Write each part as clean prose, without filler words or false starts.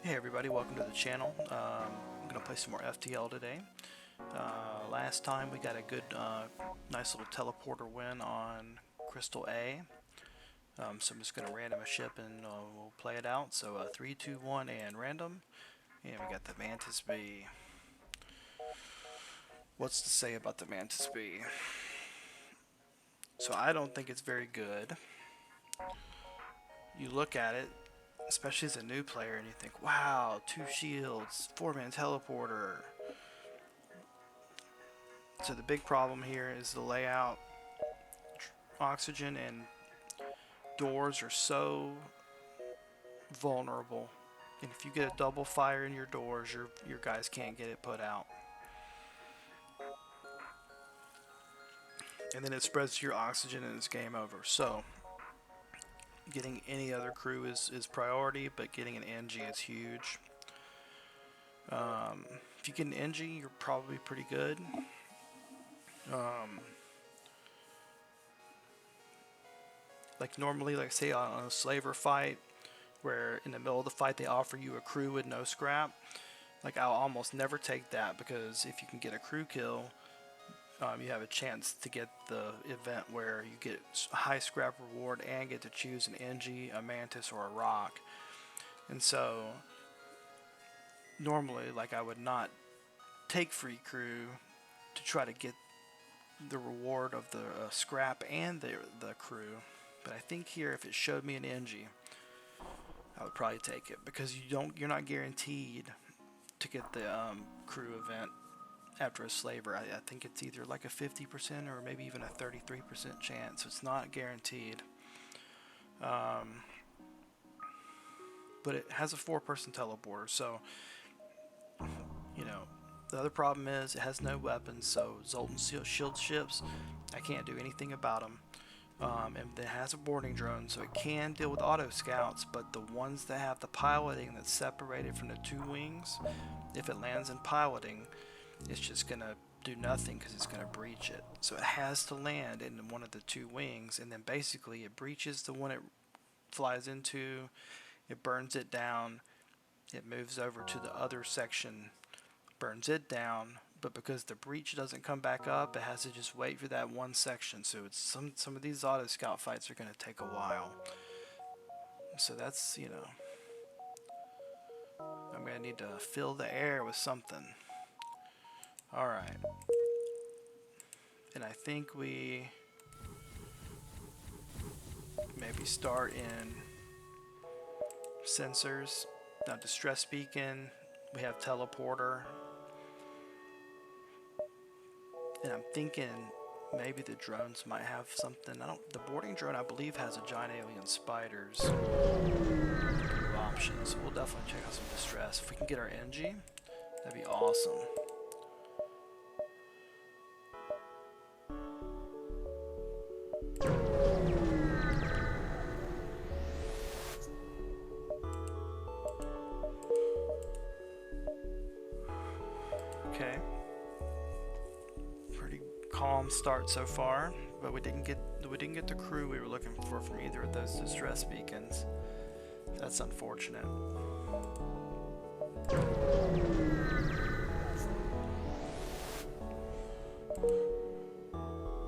Hey everybody, welcome to the channel. I'm going to play some more FTL today. Last time we got a good, nice little teleporter win on Crystal A. So I'm just going to random a ship and we'll play it out. So 3, 2, 1 and random. And we got the Mantis B. What's to say about the Mantis B? So I don't think it's very good. You look at it, especially as a new player, and you think, wow, 2 shields, 4-man teleporter. So the big problem here is the layout. Oxygen and doors are so vulnerable, and if you get a double fire in your doors, your guys can't get it put out, and then it spreads to your oxygen and it's game over. So getting any other crew is priority, but getting an NG is huge. If you get an NG, you're probably pretty good. Like normally, like say on a slaver fight, where in the middle of the fight they offer you a crew with no scrap, like I'll almost never take that, because if you can get a crew kill, you have a chance to get the event where you get a high scrap reward and get to choose an NG, a Mantis, or a Rock. And so normally, like, I would not take free crew to try to get the reward of the scrap and the crew. But I think here, if it showed me an NG, I would probably take it, because you're not guaranteed to get the crew event after a slaver. I think it's either like a 50% or maybe even a 33% chance. So it's not guaranteed. But it has a 4-person teleporter, so you know. The other problem is it has no weapons, so Zoltan shield ships, I can't do anything about them. And it has a boarding drone, so it can deal with auto scouts, but the ones that have the piloting that's separated from the 2 wings, if it lands in piloting, it's just gonna do nothing because it's gonna breach it. So it has to land in one of the 2 wings, and then basically it breaches the one it flies into, it burns it down, it moves over to the other section, burns it down, but because the breach doesn't come back up, it has to just wait for that one section. So it's some of these auto scout fights are going to take a while. So that's, I'm going to need to fill the air with something. Alright. And I think we maybe start in sensors. Now, distress beacon, we have teleporter. And I'm thinking maybe the drones might have something. The boarding drone, I believe, has a giant alien spiders option, so we'll definitely check out some distress. If we can get our NG, that'd be awesome. Okay. Pretty calm start so far, but we didn't get the crew we were looking for from either of those distress beacons. That's unfortunate.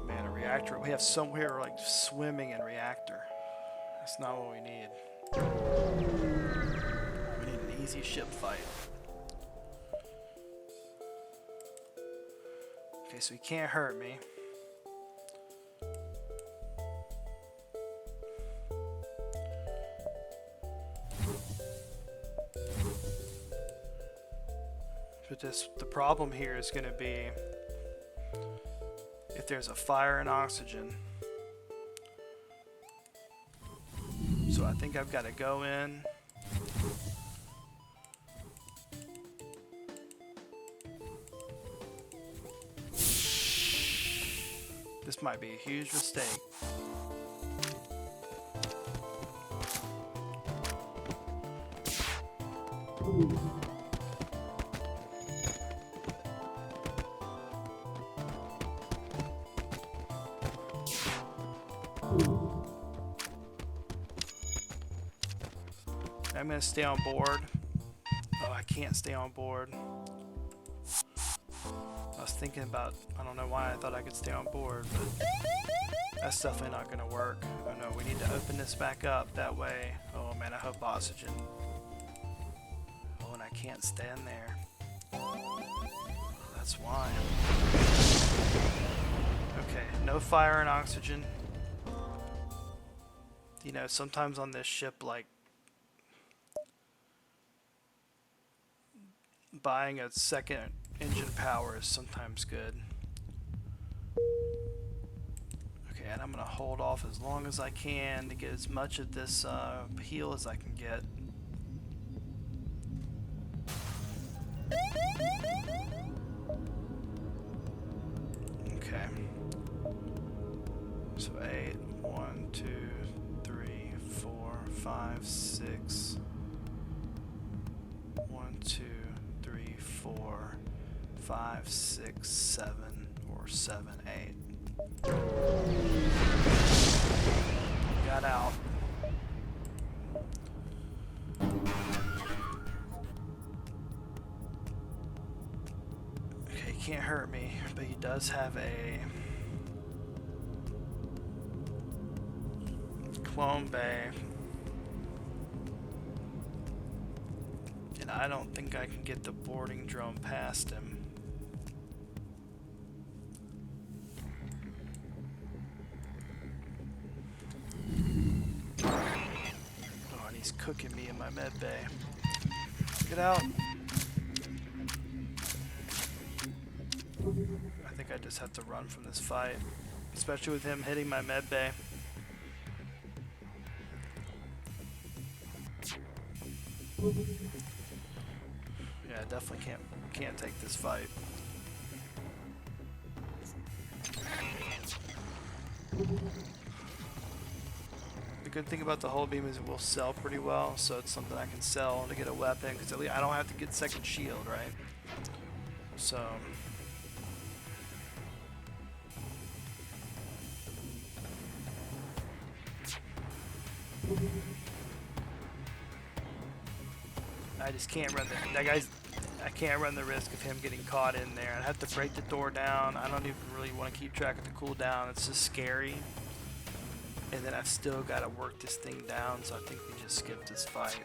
Man, a reactor. We have somewhere like swimming in reactor. That's not what we need. We need an easy ship fight. Okay, so he can't hurt me. But the problem here is going to be if there's a fire in oxygen. So I think I've got to go in. This might be a huge mistake. I'm going to stay on board. Oh, I can't stay on board. I was thinking about, I don't know why I thought I could stay on board, but that's definitely not going to work. Oh no, we need to open this back up that way. Oh man, I hope oxygen. Oh, and I can't stand there. That's why. Okay, no fire and oxygen. You know, sometimes on this ship, like, buying a second engine power is sometimes good. Okay, and I'm gonna hold off as long as I can to get as much of this heal as I can get. Okay. So 8, 1, 2, 3, 4, 5, 6. 1, 2, 3, 4, 5, 6, 7, or 7, 8. Got out. Okay, he can't hurt me, but he does have a clone bay. And I don't think I can get the boarding drone past him. Oh, and he's cooking me in my med bay. Get out. I think I just have to run from this fight, especially with him hitting my med bay. Yeah, I definitely can't take this fight. The good thing about the hull beam is it will sell pretty well, so it's something I can sell to get a weapon, because at least I don't have to get second shield, right? So I just can't run I can't run the risk of him getting caught in there. I have to break the door down. I don't even really want to keep track of the cooldown. It's just scary. And then I've still got to work this thing down, so I think we just skip this fight.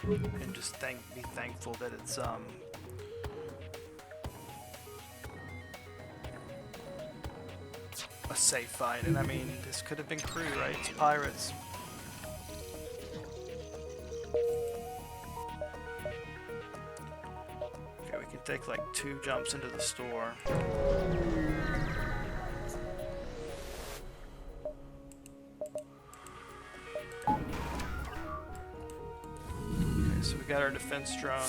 And just be thankful that it's a safe fight. And I mean, this could have been crew, right? It's pirates. Okay, we can take like 2 jumps into the store. Okay, so we got our defense drone.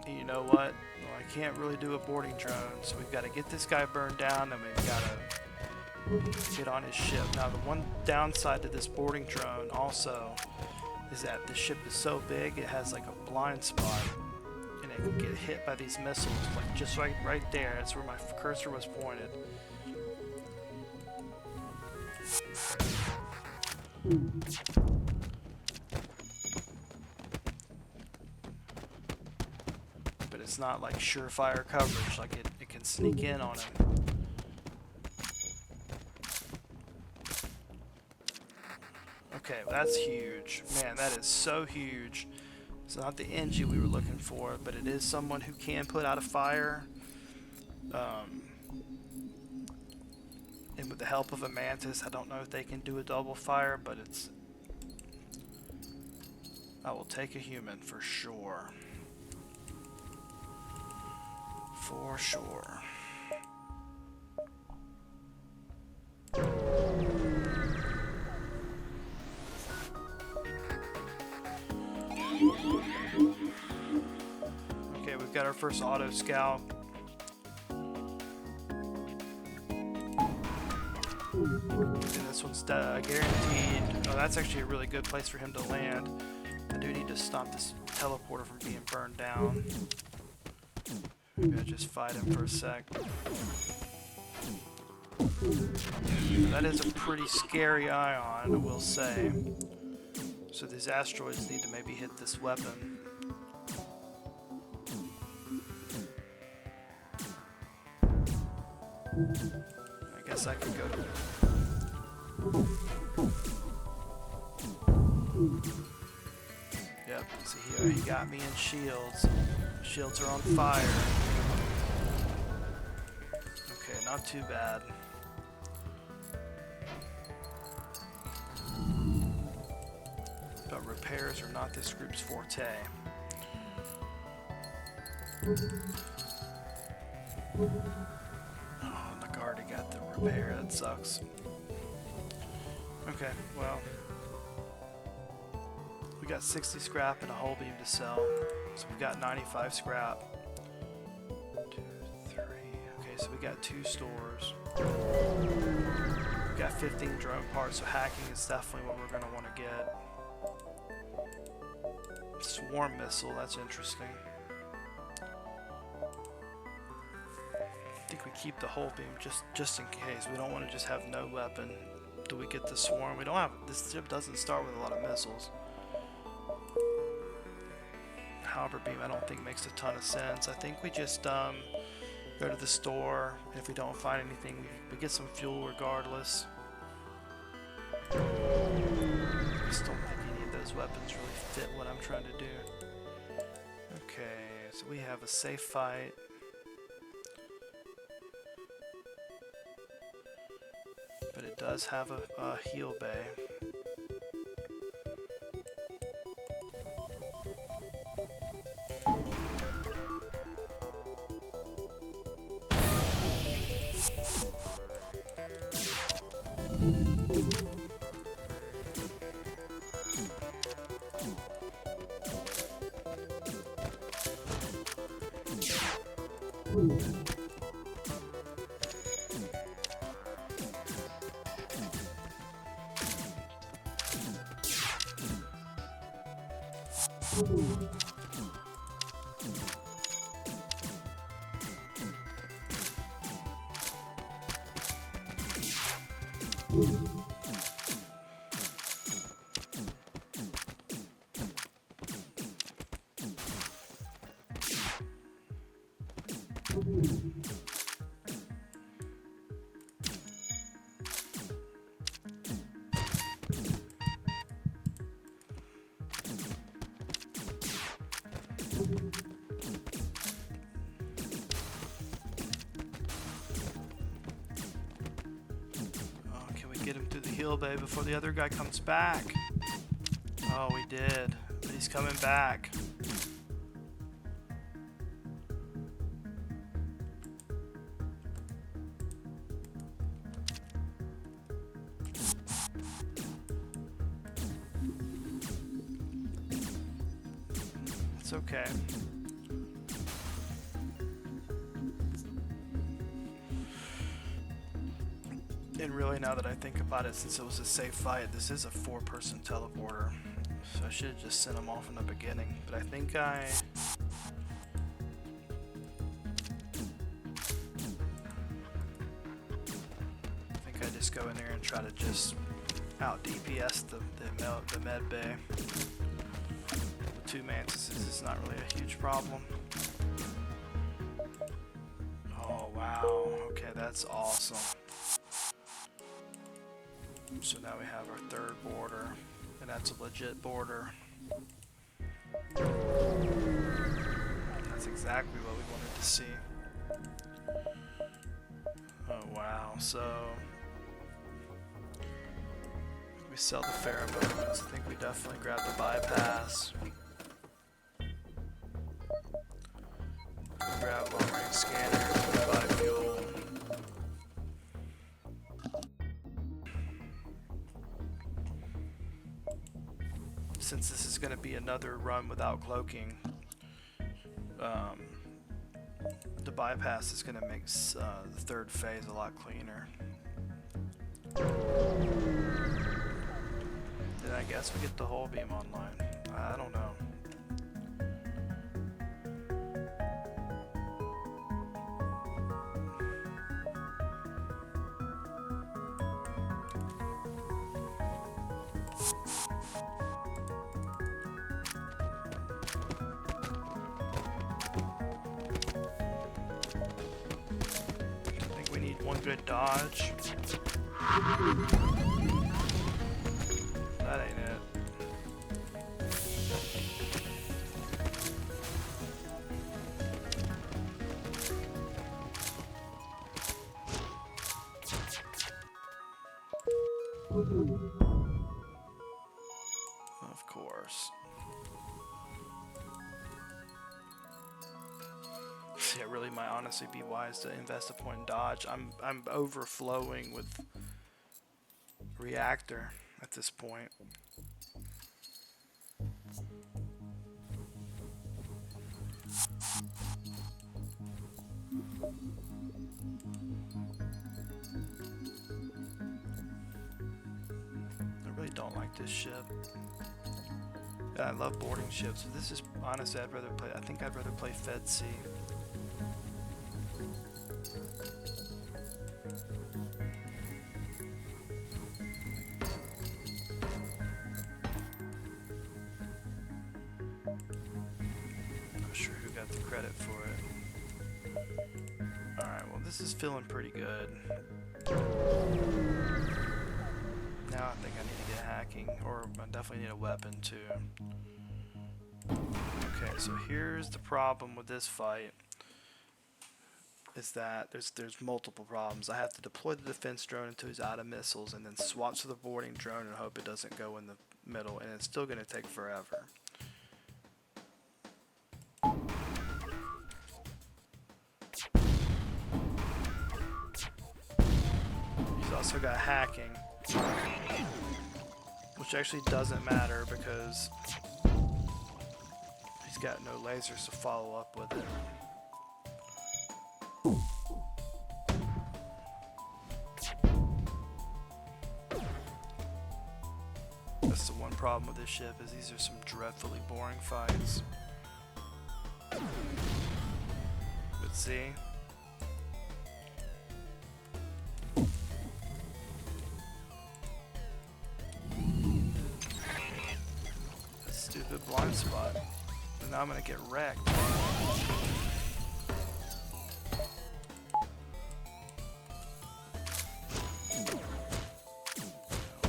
And you know what? Well, I can't really do a boarding drone, so we've got to get this guy burned down, and we've got to get on his ship. Now, the one downside to this boarding drone also is that the ship is so big, it has like a blind spot, and it can get hit by these missiles, like just right there. That's where my cursor was pointed. But it's not like surefire coverage, like it can sneak in on him. Okay, well, that's huge. Man, that is so huge. It's not the engine we were looking for, but it is someone who can put out a fire. And with the help of a Mantis, I don't know if they can do a double fire, but I will take a human for sure. For sure. Okay, we've got our first auto scout. And this one's guaranteed. Oh, that's actually a really good place for him to land. I do need to stop this teleporter from being burned down. Maybe I'll just fight him for a sec. That is a pretty scary ion, I will say. So these asteroids need to maybe hit this weapon. I guess I could go to... Yep, see here, he got me in shields. Shields are on fire. Okay, not too bad. But repairs are not this group's forte. Oh, I already got the repair, that sucks. Okay, well, we got 60 scrap and a hull beam to sell, so we got 95 scrap. 2, 3, okay, so we got 2 stores. We got 15 drone parts, so hacking is definitely what we're going to want to get. Swarm missile, that's interesting. I think we keep the hull beam just in case. We don't want to just have no weapon. Do we get the swarm? We don't have, this ship doesn't start with a lot of missiles. Halber beam I don't think makes a ton of sense. I think we just go to the store. If we don't find anything, we get some fuel regardless. I just don't think any of those weapons really fit what I'm trying to do. Okay, so we have a safe fight. But it does have a heal bay. Get him through the heal bay before the other guy comes back. Oh, we did. But he's coming back. It's okay. And really, now that I think about it, since it was a safe fight, this is a 4-person teleporter. So I should have just sent him off in the beginning. But I think I just go in there and try to just out DPS the med bay. With 2 Mantises, it's not really a huge problem. Oh wow, okay, that's awesome. So now we have our 3rd border, and that's a legit border. That's exactly what we wanted to see. Oh wow, so we sell the pheromones. I think we definitely grab the bypass. Grab long-range scanners, we buy fuel. Since this is going to be another run without cloaking, the bypass is going to make the 3rd phase a lot cleaner. Then I guess we get the hull beam online. I don't know. Good dodge. That ain't it. Of course. Yeah, it really might honestly be wise to invest a point in dodge. I'm overflowing with reactor at this point. I really don't like this ship. Yeah, I love boarding ships. But this is honestly, I think I'd rather play Fed C. Not sure who got the credit for it. Alright, well this is feeling pretty good. Now I think I need to get hacking, or I definitely need a weapon too. Okay, so here's the problem with this fight. Is that there's multiple problems. I have to deploy the defense drone until he's out of missiles, and then swap to the boarding drone and hope it doesn't go in the middle, and it's still going to take forever. He's also got hacking, which actually doesn't matter because he's got no lasers to follow up with it. That's the one problem with this ship, is these are some dreadfully boring fights. But see? That stupid blind spot. And now I'm gonna get wrecked.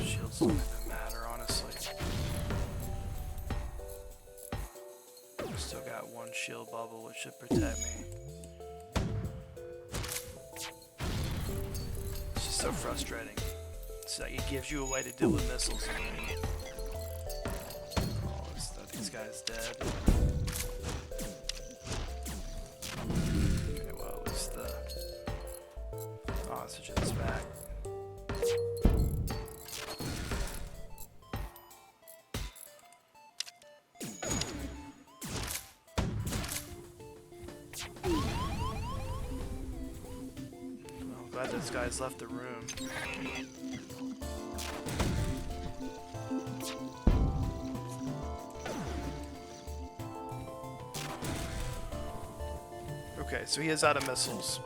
Shields don't even matter, honestly. I've still got one shield bubble, which should protect me. It's just so frustrating. It's like it gives you a way to deal with missiles. Oh, this guy's dead. Okay, well, at least the oxygen's back. Well, I'm glad this guy's left the room. Okay, so he is out of missiles.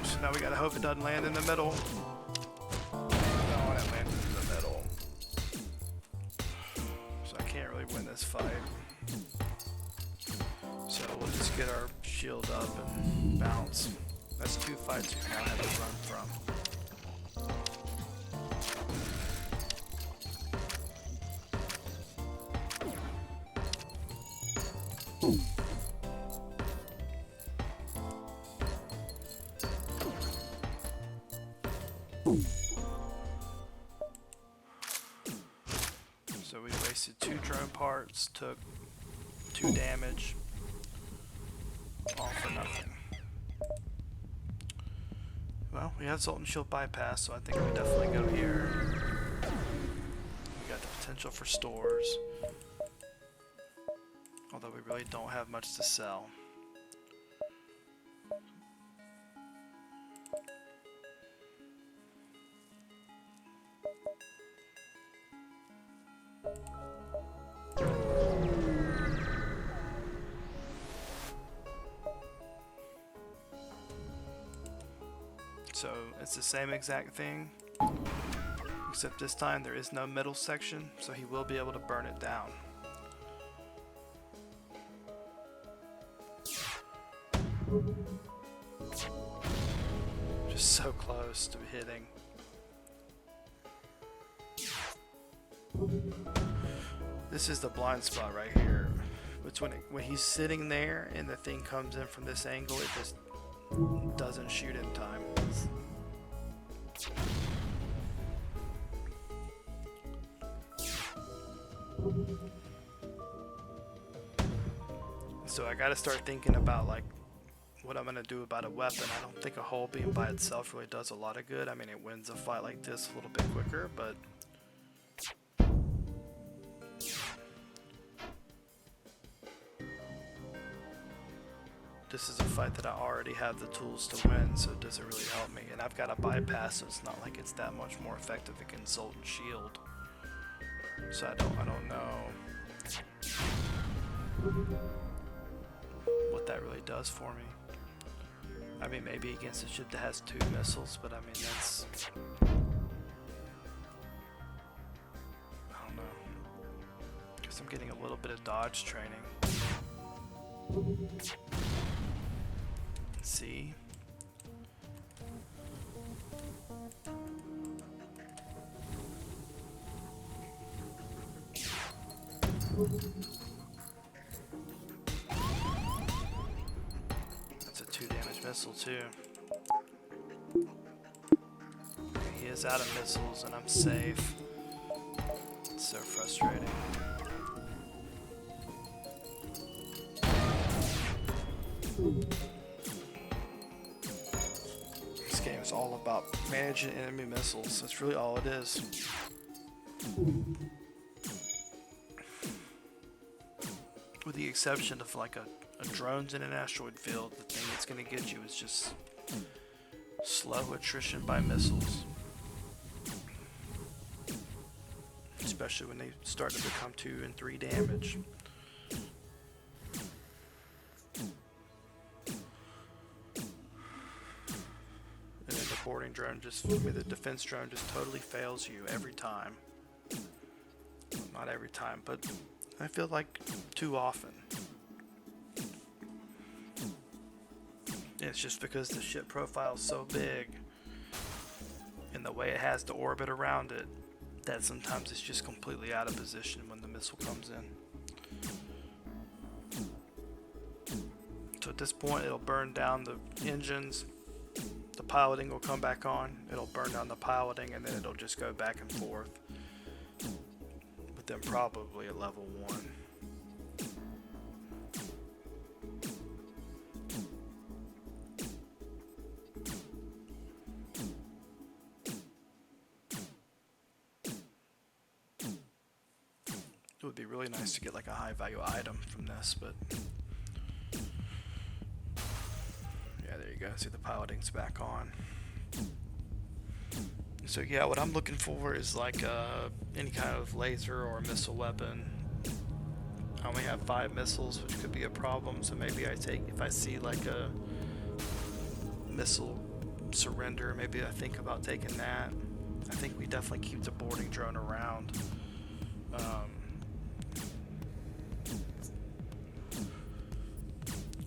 So now we gotta hope it doesn't land in the middle. No, it landed in the middle. So I can't really win this fight. So we'll just get our shield up and bounce. That's two fights we now have to run from. So we wasted 2 drone parts, took 2 damage, all for nothing. Well, we have Sultan Shield bypass, so I think we definitely go here. We got the potential for stores, although we really don't have much to sell. So it's the same exact thing, except this time there is no middle section, so he will be able to burn it down. Just so close to hitting. This is the blind spot right here. It's when he's sitting there and the thing comes in from this angle, it just doesn't shoot in time. So I gotta start thinking about like what I'm gonna do about a weapon. I don't think a hull beam by itself really does a lot of good. I mean, it wins a fight like this a little bit quicker, but this is a fight that I already have the tools to win, so it doesn't really help me. And I've got a bypass, so it's not like it's that much more effective against Zoltan Shield. So I don't know what that really does for me. I mean, maybe against a ship that has 2 missiles, but I mean, that's... I don't know. Guess I'm getting a little bit of dodge training. Let's see. That's a 2 damage missile too. Okay, he is out of missiles and I'm safe. It's so frustrating. This game is all about managing enemy missiles. That's really all it is. With the exception of like a drones in an asteroid field, the thing that's going to get you is just slow attrition by missiles. Especially when they start to become 2 and 3 damage. And then the boarding drone the defense drone just totally fails you every time. Not every time, but I feel like too often. It's just because the ship profile is so big and the way it has to orbit around it that sometimes it's just completely out of position when the missile comes in. So at this point it'll burn down the engines, the piloting will come back on, it'll burn down the piloting, and then it'll just go back and forth. With them probably at level 1. It would be really nice to get like a high value item from this, but yeah, there you go. See, the piloting's back on. So yeah, what I'm looking for is like any kind of laser or missile weapon. I only have 5 missiles, which could be a problem, so maybe if I see like a missile surrender, maybe I think about taking that. I think we definitely keep the boarding drone around.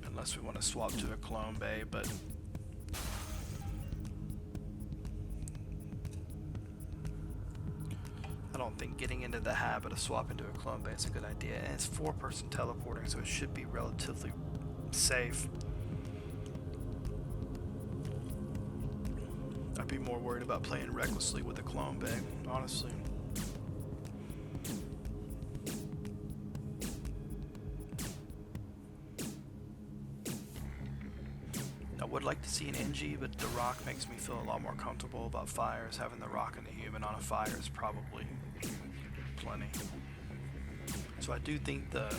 Unless we want to swap to a clone bay, but I don't think getting into the habit of swapping to a clone bay is a good idea. And it's 4-person teleporting, so it should be relatively safe. I'd be more worried about playing recklessly with a clone bay, honestly. I would like to see an NG, but the rock makes me feel a lot more comfortable about fires. Having the rock and the human on a fire is probably plenty. So I do think the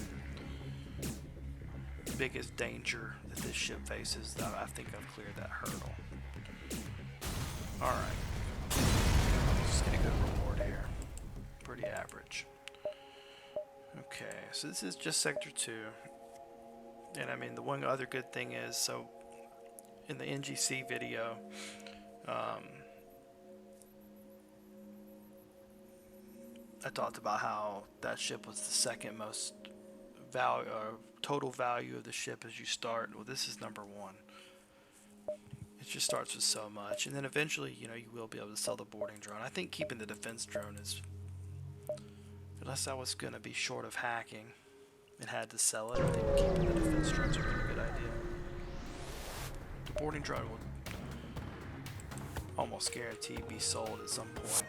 biggest danger that this ship faces, that I think I've cleared that hurdle. Alright. Just get a good reward here. Pretty average. Okay, so this is just Sector 2. And I mean, the one other good thing is, so in the NGC video, I talked about how that ship was the second most total value of the ship as you start. Well, this is number 1. It just starts with so much, and then eventually, you know, you will be able to sell the boarding drone. I think keeping the defense drone is, unless I was going to be short of hacking and had to sell it, I think keeping the defense drone is a really good idea. The boarding drone will almost guaranteed be sold at some point.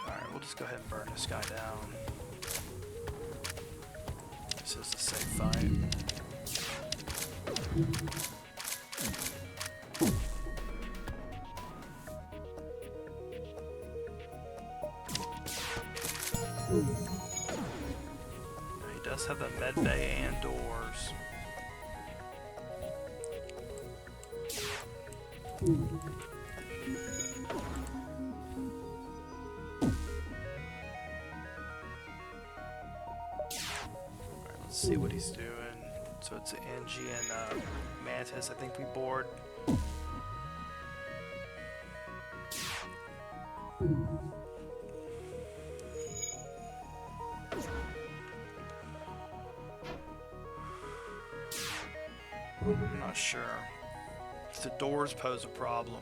Alright, we'll just go ahead and burn this guy down. This is a safe fight. He does have the med bay and doors. Alright, let's see what he's doing. So it's an NG and Mantis. I think we board. I'm not sure. The doors pose a problem.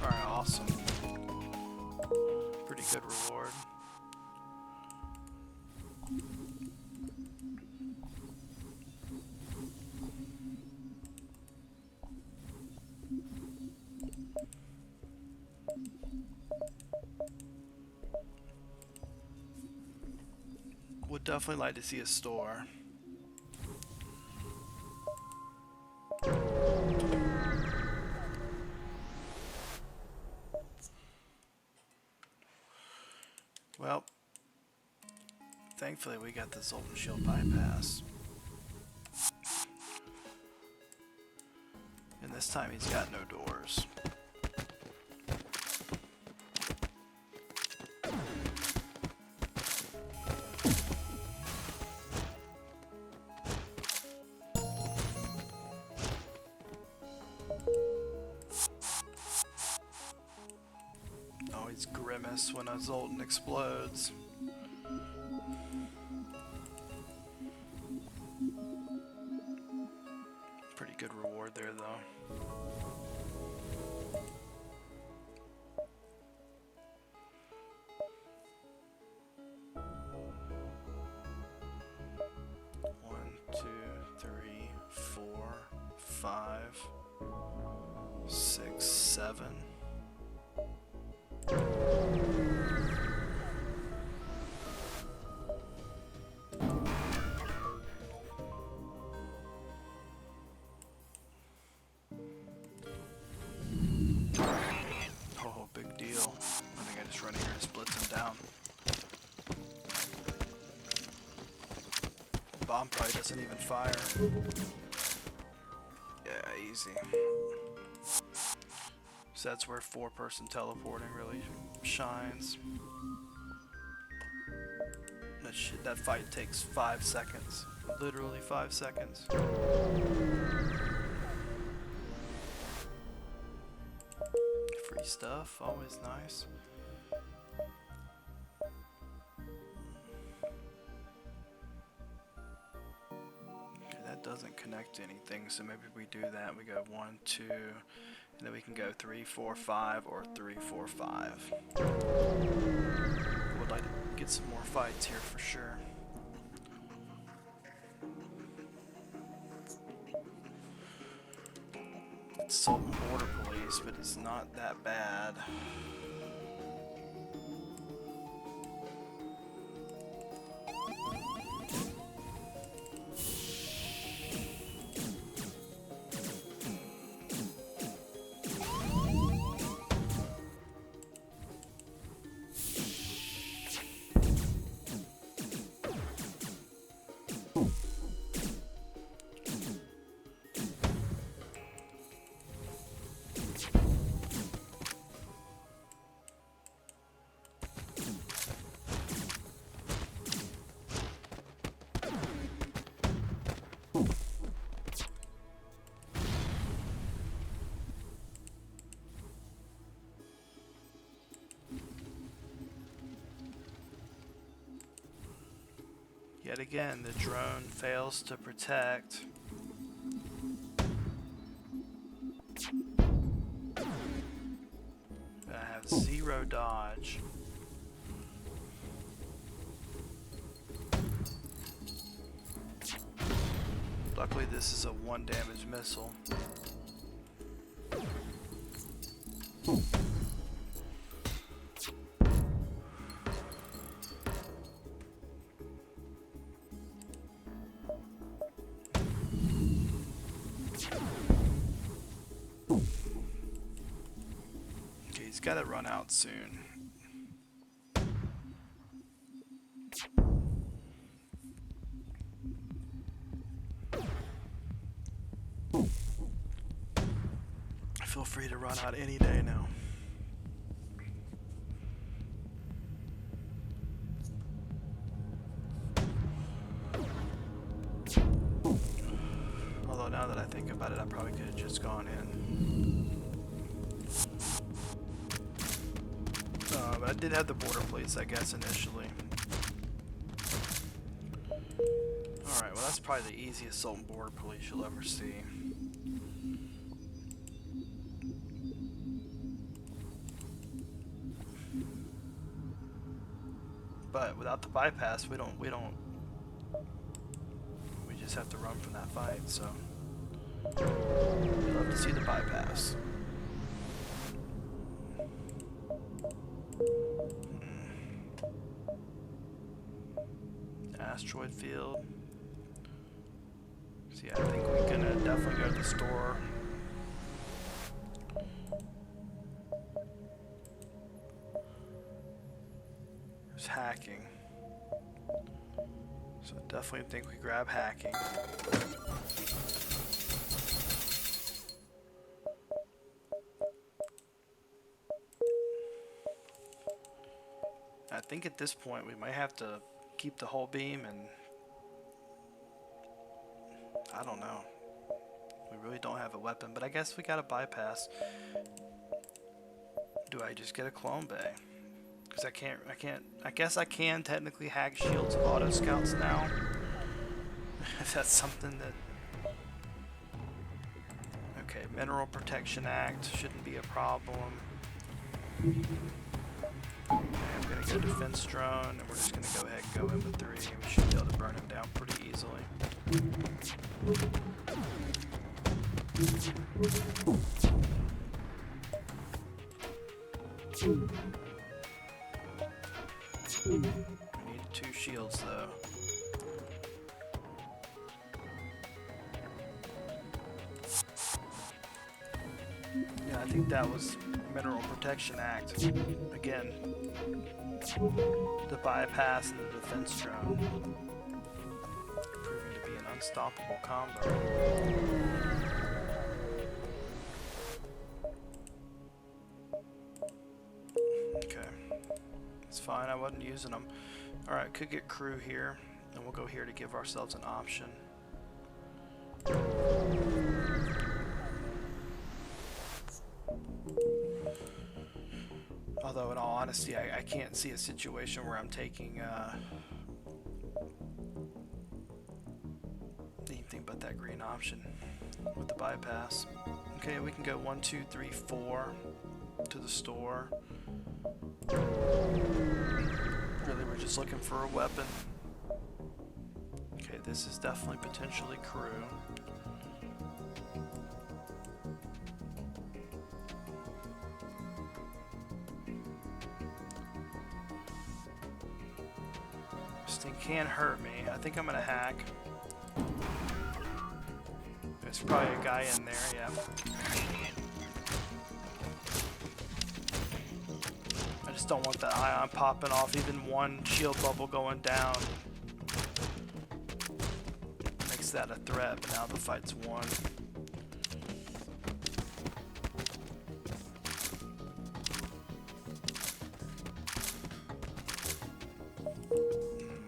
Alright, awesome. Pretty good reward. Would definitely like to see a store. Well, thankfully we got the Zoltan Shield bypass. And this time he's got no doors. Always grimace when a Zoltan explodes. Pretty good reward there though. One, two, three, 4, 5, 6, 7. Oh, big deal. I think I just run here and splits him down. Bomb probably doesn't even fire. Yeah, easy. So that's where 4-person teleporting really shines. That fight takes 5 seconds. Literally 5 seconds. Free stuff, always nice. Okay, that doesn't connect to anything, so maybe we do that. We go 1, 2, and then we can go 3, 4, 5, or 3, 4, 5. Would like to get some more fights here for sure. It's Sultan Border Police, but it's not that bad. Yet again, the drone fails to protect. I have 0 dodge. Luckily, this is a 1 damage missile. Okay, he's got to run out soon. Feel free to run out any day now. Although now that I think about it, I probably could have just gone in. But I did have the border plates, I guess, initially. Alright, well that's probably the easiest Sultan border police you'll ever see. But without the bypass, we just have to run from that fight, so I'd love to see the bypass. Asteroid field. So yeah, I think we can definitely go to the store. There's hacking. So I definitely think we grab hacking. I think at this point we might have to keep the whole beam, and I don't know. We really don't have a weapon, but I guess we got a bypass. Do I just get a clone bay? Because I guess I can technically hack shields of auto scouts now. If that's something that... Okay, Mineral Protection Act shouldn't be a problem. Okay, I'm gonna go defense drone, and we're just gonna go ahead and go in with 3, and we should be able to burn him down pretty easily. We need 2 shields though. Yeah, I think that was Mineral Protection Act. Again, the bypass and the defense drone proving to be an unstoppable combo. Okay, it's fine, I wasn't using them. Alright, could get crew here, and we'll go here to give ourselves an option. Although, in all honesty, I can't see a situation where I'm taking anything but that green option with the bypass. Okay, we can go 1, 2, 3, 4 to the store. Really, we're just looking for a weapon. Okay, this is definitely potentially crew. This thing can hurt me. I think I'm gonna hack. There's probably a guy in there, yeah. I just don't want that ion popping off, even one shield bubble going down. Makes that a threat, but now the fight's won.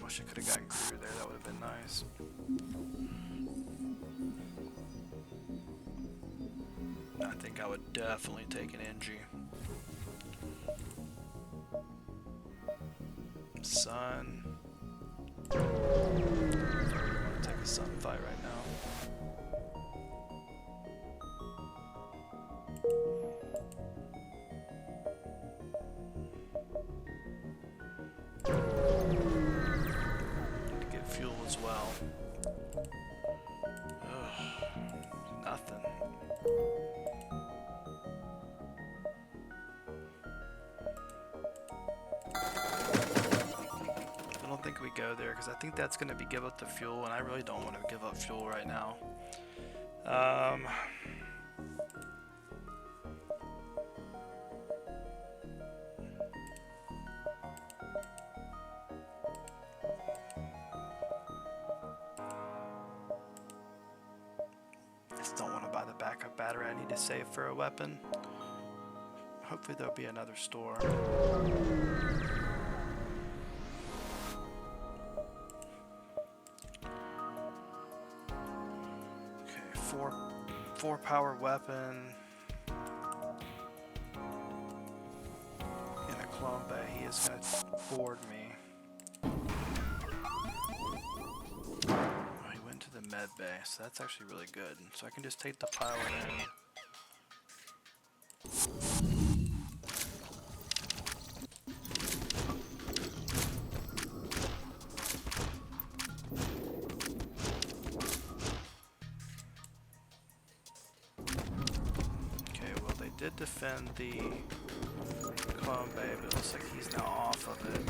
Wish I could have gotten crew there, that would have been nice. I think I would definitely take an NG. Sun. don't think we go there because I think that's going to be give up the fuel, and I really don't want to give up fuel right now. Just don't want to buy the backup battery. I need to save for a weapon. Hopefully there'll be another store. Okay, four power weapon in a clone bay. He is gonna board me. Oh, he went to the med bay, so that's actually really good. So I can just take the pilot in. Did defend the clone bay, but it looks like he's now off of it.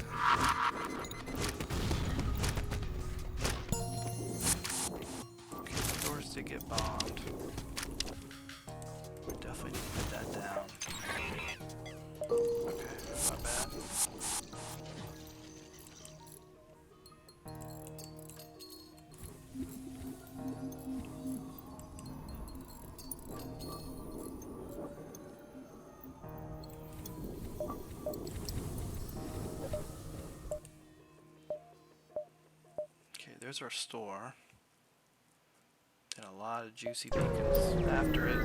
Okay, the doors did get bombed. We definitely need to put that down. Okay, not bad. There's our store. And a lot of juicy beacons after it.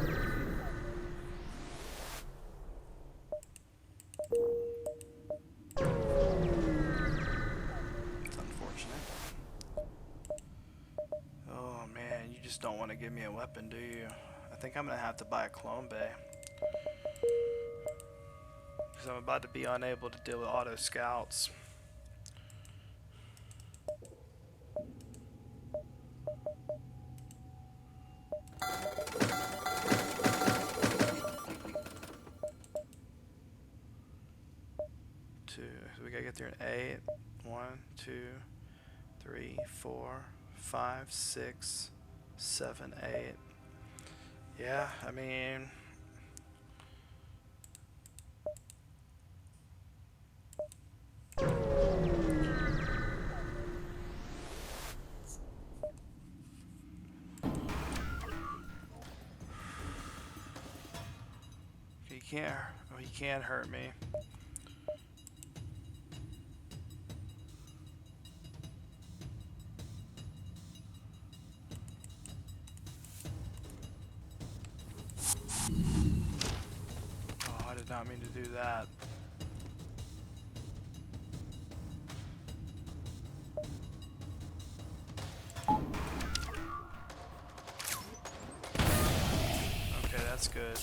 It's unfortunate. Oh man, you just don't want to give me a weapon, do you? I think I'm gonna have to buy a clone bay. Because I'm about to be unable to deal with auto scouts. So we gotta get there in 8. 1, 2, 3, 4, 5, 6, 7, 8. Yeah, I mean, he can't hurt me. Oh, I did not mean to do that. Okay, that's good.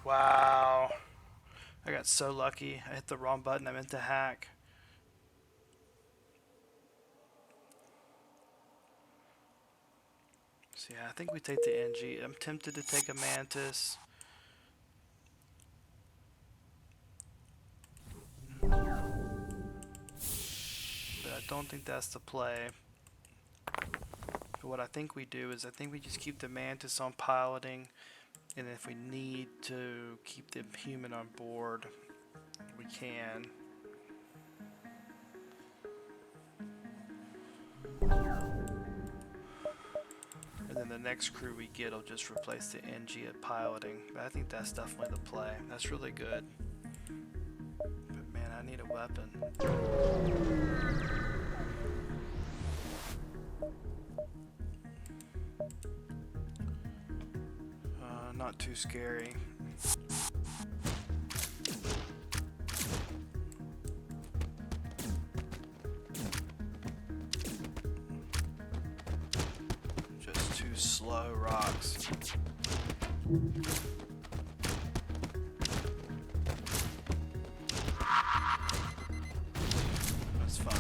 Wow. I got so lucky. I hit the wrong button. I meant to hack. So yeah, I think we take the NG. I'm tempted to take a Mantis. But I don't think that's the play. But what I think we do is I think we just keep the Mantis on piloting, and if we need to keep the human on board, we can. And then the next crew we get will just replace the NG at piloting. But I think that's definitely the play. That's really good. But man, I need a weapon. Not too scary. slow rocks. That's fine.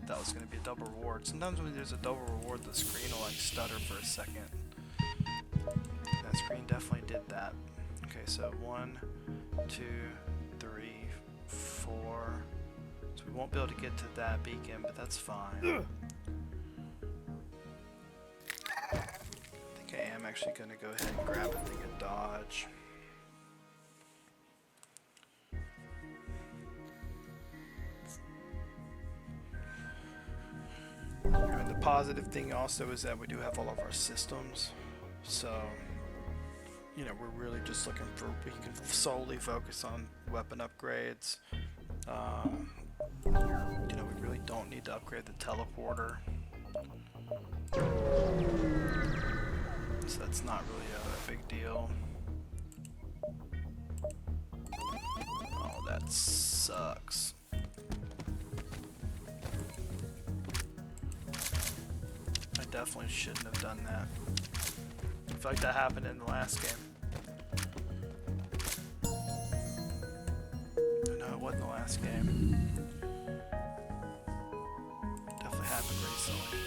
That was going to be a double reward. Sometimes when there's a double reward, the screen will like stutter for a second. That screen definitely did that. Okay, so 1, 2, 3, 4. So we won't be able to get to that beacon, but that's fine. I think I am actually going to go ahead and grab a thing and dodge. And the positive thing also is that we do have all of our systems, so you know, we're really just looking for, we can solely focus on weapon upgrades. You know, we really don't need to upgrade the teleporter, so that's not really a big deal. Oh, that sucks. I definitely shouldn't have done that. I feel like that happened in the last game. No, it wasn't the last game. Definitely happened recently.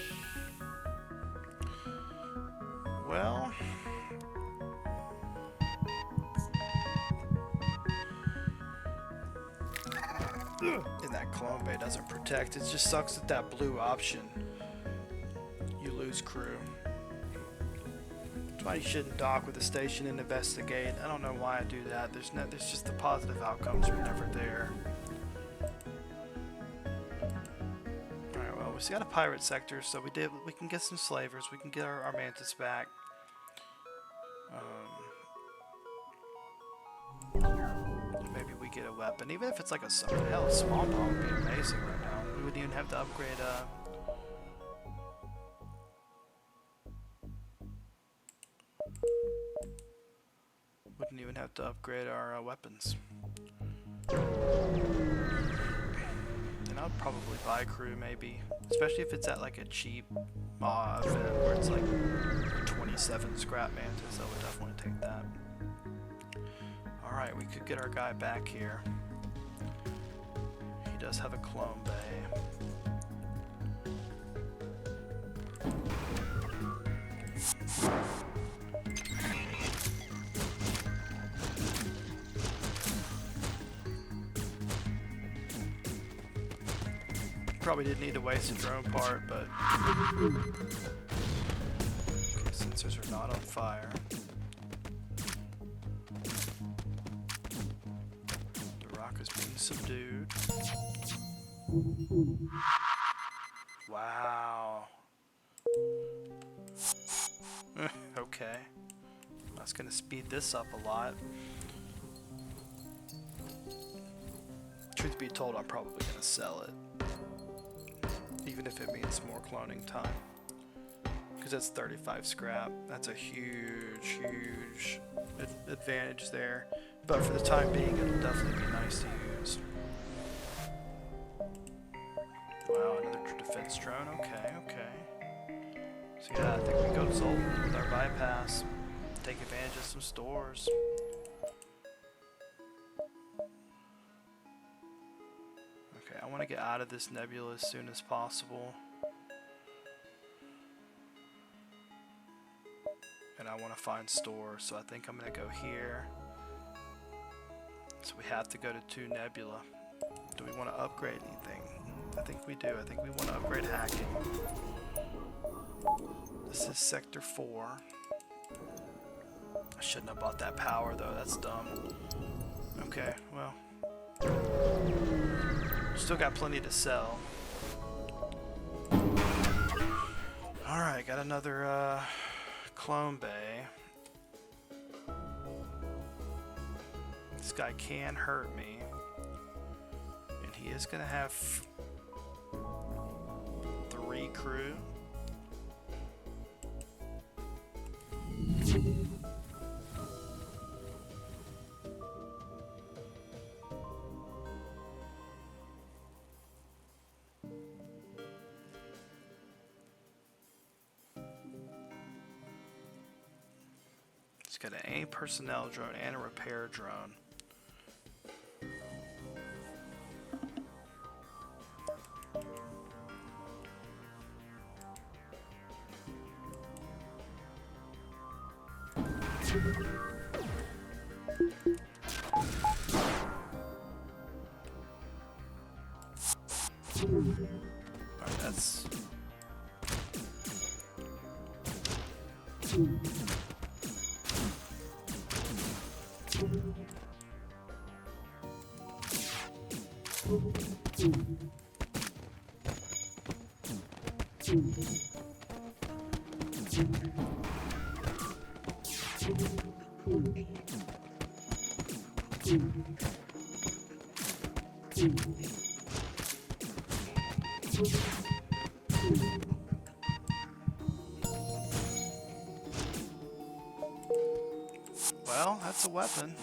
Well, and that clone bay doesn't protect. It just sucks that that blue option. You lose crew. That's why you shouldn't dock with the station and investigate. I don't know why I do that. There's just the positive outcomes are never there. Alright, well, we got a pirate sector, so we can get some slavers, we can get our Mantis back. Maybe we get a weapon, even if it's like a small bomb would be amazing right now. We wouldn't even have to upgrade our weapons. And I'd probably buy crew maybe, especially if it's at like a cheap event where it's like 27 scrap Mantis. I would definitely take that. Alright, we could get our guy back here. He does have a clone bay. Probably didn't need to waste a drone part, but sensors are not on fire. The rock is being subdued. Wow. Okay. That's gonna speed this up a lot. Truth be told, I'm probably gonna sell it. Even if it means more cloning time. Because that's 35 scrap. That's a huge advantage there. But for the time being, it'll definitely be nice to use. Wow, another defense drone. Okay, okay. So yeah, I think we go to Zoltan with our bypass. Take advantage of some stores. I want to get out of this nebula as soon as possible. And I want to find stores, so I think I'm going to go here. So we have to go to 2 nebula. Do we want to upgrade anything? I think we do. I think we want to upgrade hacking. This is sector 4. I shouldn't have bought that power though, that's dumb. Okay, well. Still got plenty to sell. Alright, got another clone bay. This guy can hurt me. And he is gonna have 3 crew. got an A personnel drone and a repair drone. Alright, that's... Well, that's a weapon.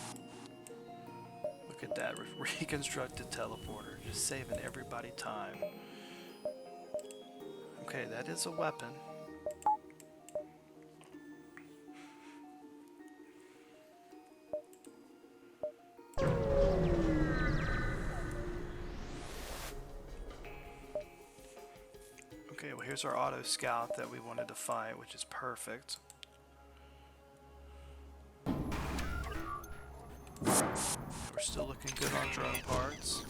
Look at that reconstructed teleporter, just saving everybody time. Okay, that is a weapon. Okay, well here's our auto scout that we wanted to fight, which is perfect. We're still looking good on drone parts.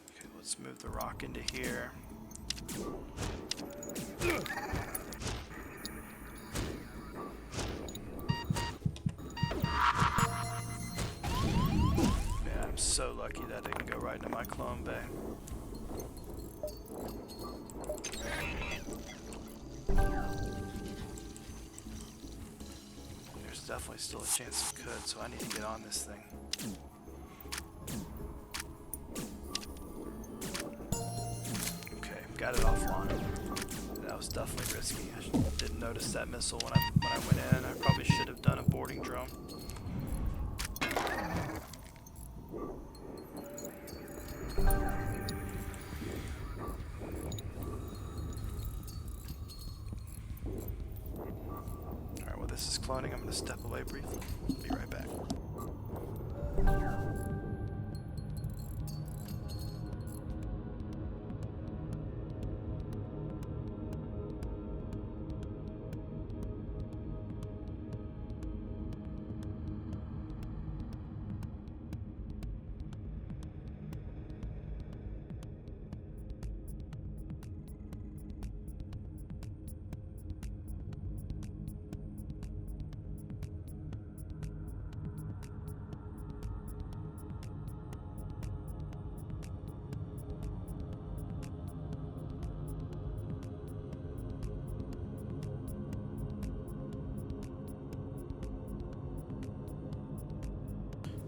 Okay, let's move the rock into here. I'm so lucky that didn't go right into my clone bay. There's definitely still a chance it could, so I need to get on this thing. Okay, got it offline. That was definitely risky. I didn't notice that missile when I went in. I probably should have done a boarding drone. Alright, well this is cloning. I'm going to step away briefly. Be right back.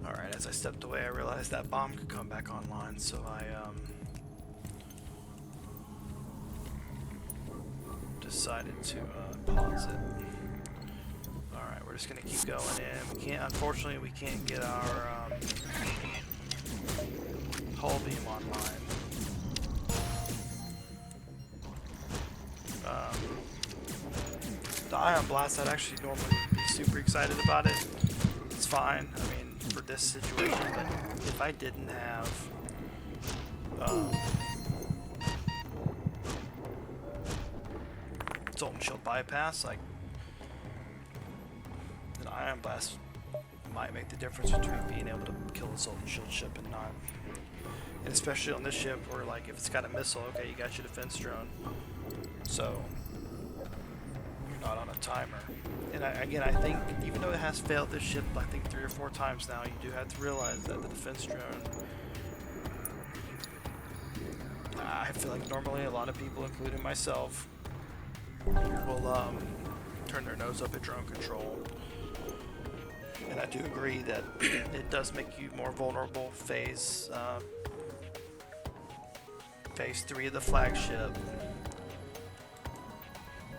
Alright, as I stepped away, I realized that bomb could come back online, so I decided to pause it. Alright, we're just gonna keep going in. We can't, unfortunately, we can't get our hull beam online. The Ion Blast, I'd actually normally be super excited about it. It's fine. I mean, for this situation, but if I didn't have Zoltan Shield bypass, like an Ion Blast might make the difference between being able to kill a Zoltan Shield ship and not. And especially on this ship where, like, if it's got a missile, okay, you got your defense drone, so you're not on a timer. And again, I think, even though it has failed this ship, I think 3 or 4 times now, you do have to realize that the defense drone, I feel like normally a lot of people, including myself, will turn their nose up at drone control. And I do agree that it does make you more vulnerable. Phase 3 of the flagship,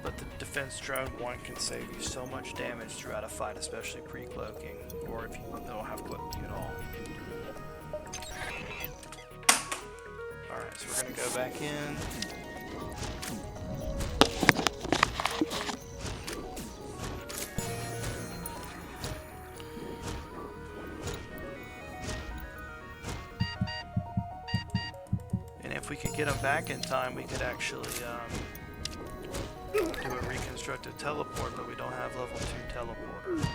But the defense drone 1 can save you so much damage throughout a fight, especially pre-cloaking, or if you don't have cloaking at all. Alright, so we're going to go back in. And if we could get them back in time, we could actually do a reconstructed teleport, but we don't have level 2 teleporter.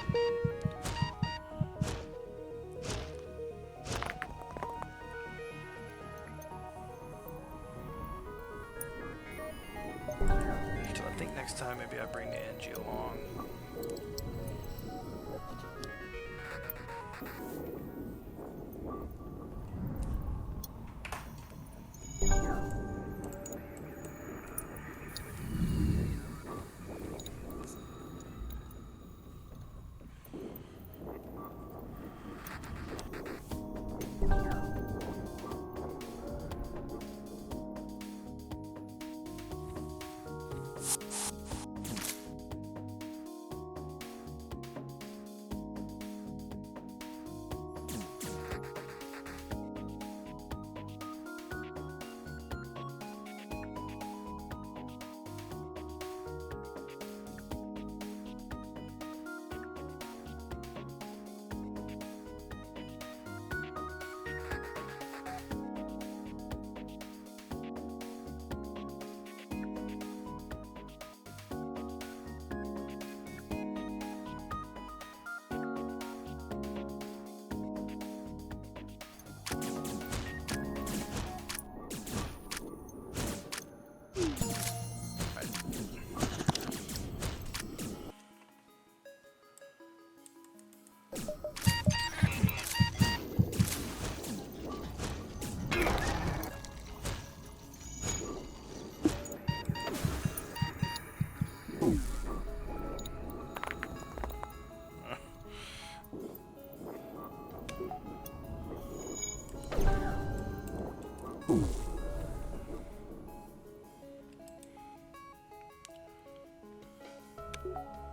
So I think next time maybe I bring the NG along.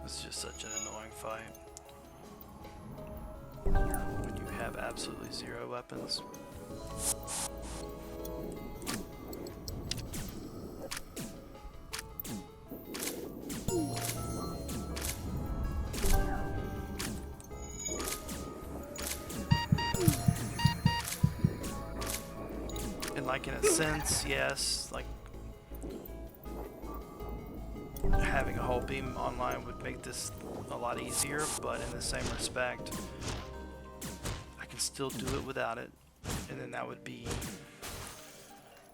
This is just such an annoying fight. When you have absolutely 0 weapons. And like in a sense, yes, like having a whole beam online would make this a lot easier, but in the same respect, I can still do it without it, and then that would be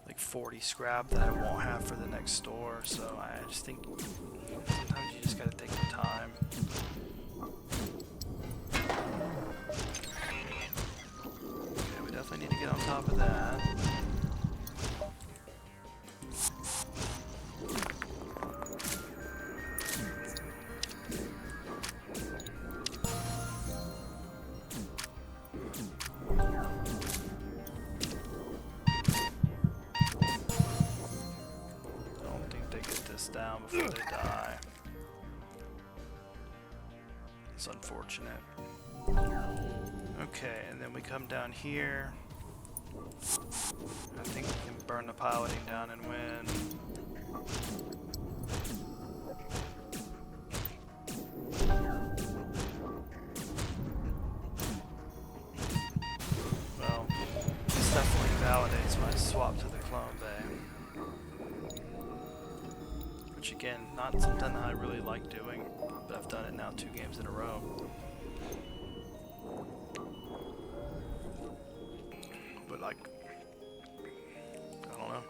like 40 scrap that I won't have for the next store, so I just think sometimes you just gotta take the time. Okay, we definitely need to get on top of that. Down before they die. It's unfortunate. Okay, and then we come down here. I think we can burn the piloting down and win. Well, this definitely validates my swap to the clone bay. Which again, not something I really like doing, but I've done it now 2 games in a row. But like, I don't know.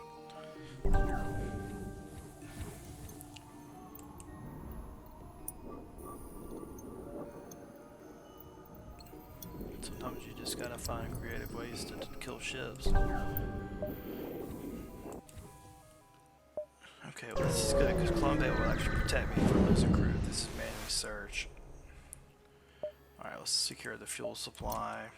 Sometimes you just gotta find creative ways to kill ships. Okay, well this is good because Clone Bay will actually protect me from losing crew if this is manually search. Alright, let's secure the fuel supply.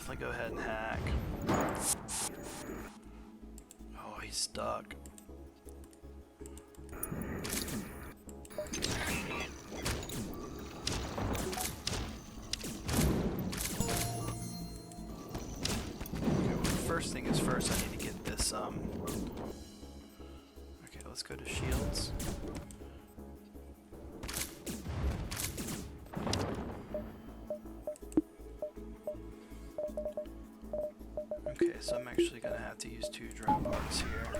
definitely go ahead and hack. Oh, he's stuck. First thing is first, I need to get this, okay, let's go to shields. Okay, so I'm actually gonna have to use 2 drone parts here.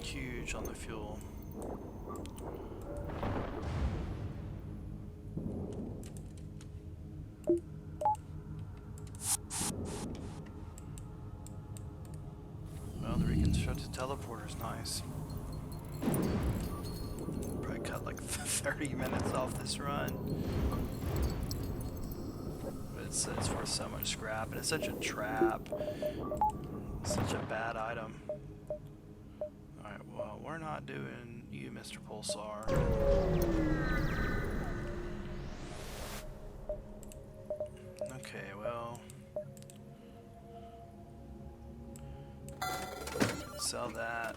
Huge on the fuel. Well, the reconstructed teleporter is nice. Probably cut like 30 minutes off this run. But it's worth so much scrap, and it's such a trap. Such a bad item. Alright, well, we're not doing you, Mr. Pulsar. Okay, well... sell that.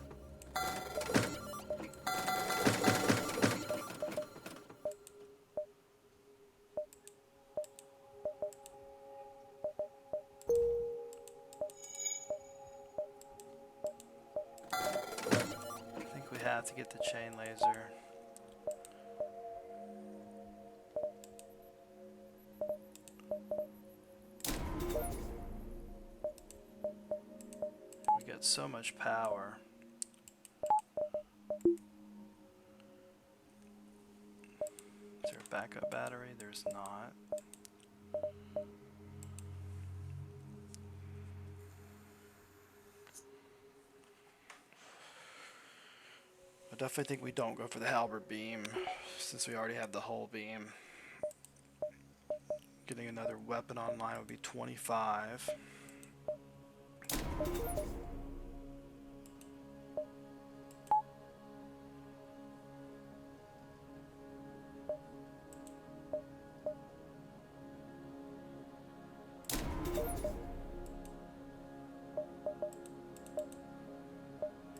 I think we have to get the chain laser. We got so much power. Is there a backup battery? There's not. I definitely think we don't go for the halberd beam, since we already have the hull beam. Getting another weapon online would be 25.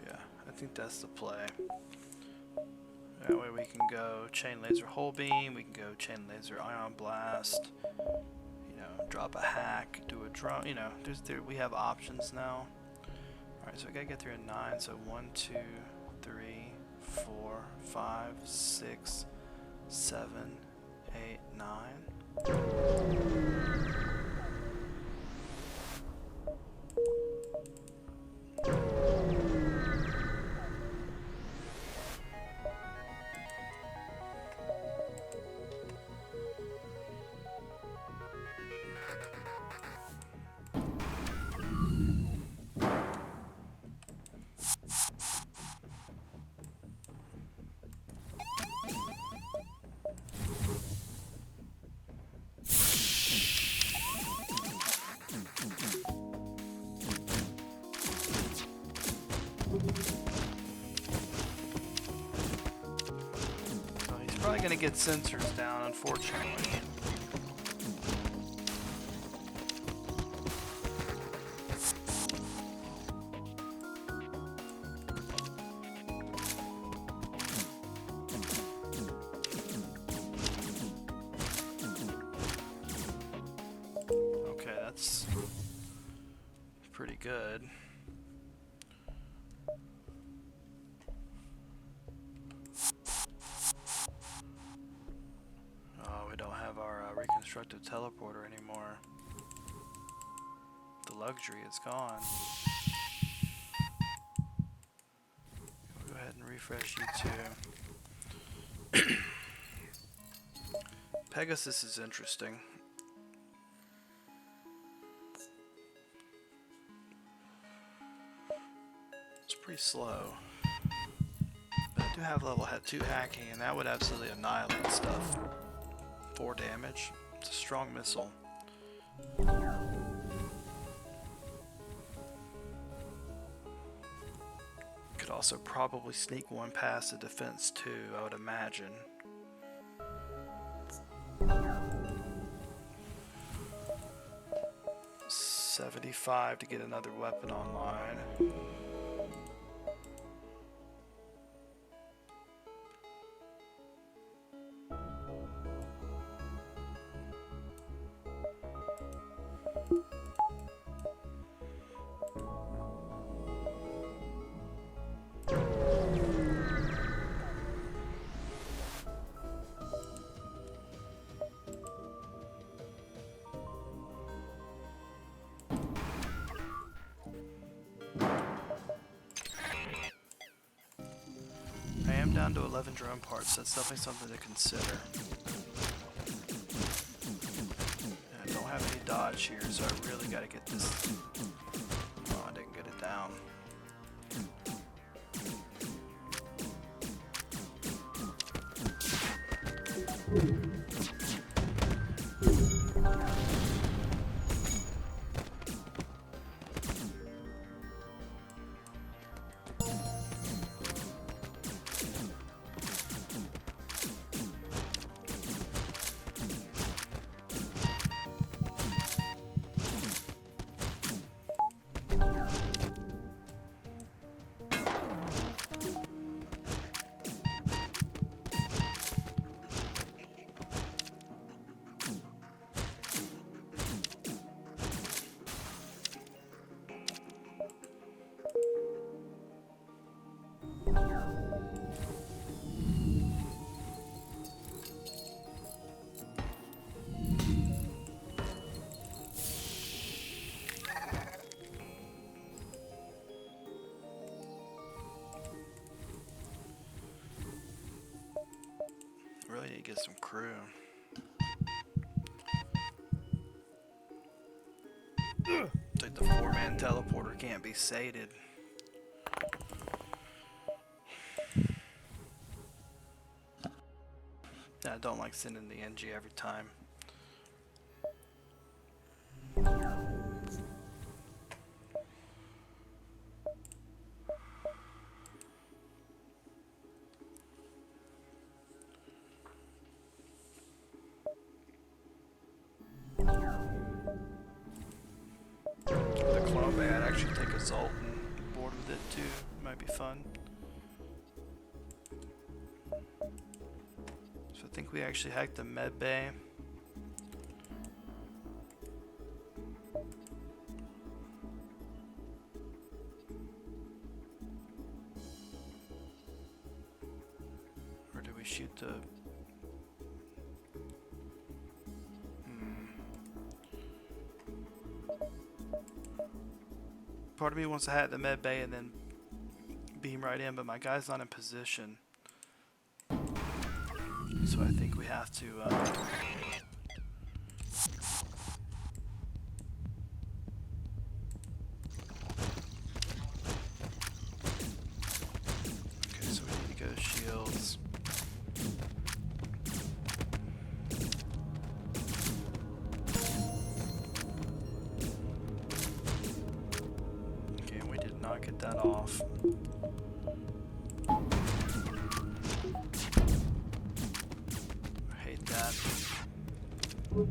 Yeah, I think that's the play. That way we can go chain laser hull beam, we can go chain laser ion blast, you know, drop a hack, do a drone, you know, we have options now. Alright, so we gotta get through a 9, so 1, 2, 3, 4, 5, 6, 7, 8, 9. Probably gonna get sensors down, unfortunately. Okay, that's pretty good. Reconstructive teleporter anymore. The luxury is gone. We'll go ahead and refresh you too. Pegasus is interesting. It's pretty slow. But I do have level 2 hacking, and that would absolutely annihilate stuff. 4 damage. It's a strong missile. Could also probably sneak one past the defense too, I would imagine. $75 to get another weapon online. I am down to 11 drone parts, that's definitely something to consider. And I don't have any dodge here, so I really gotta get this. Oh, I didn't get it down. Really need to get some crew. It's like the 4-man teleporter can't be sated. I don't like sending the NG every time. I'd actually take a Zolt and board with it too. Might be fun. So I think we actually hacked the med bay. Or did we shoot the... Part of me wants to hack the med bay and then beam right in, but my guy's not in position. So I think we have to okay, so we need to go to shields. Okay, and we did not get that off. That. Okay,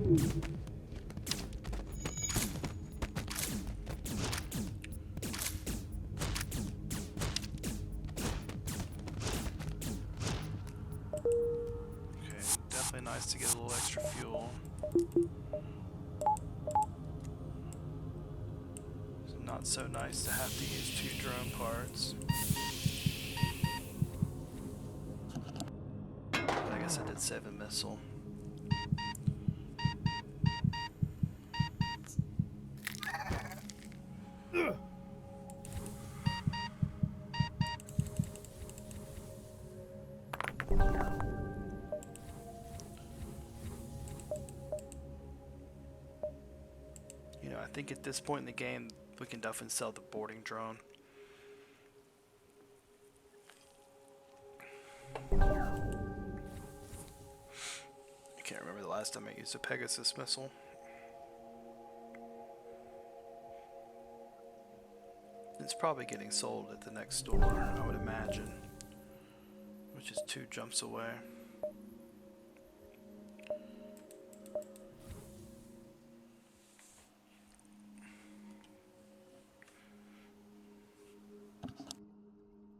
definitely nice to get a little extra fuel. It's not so nice to have to use 2 drone parts. But I guess I did save a missile. I think at this point in the game, we can definitely sell the boarding drone. I can't remember the last time I used a Pegasus missile. It's probably getting sold at the next store, I would imagine, which is 2 jumps away.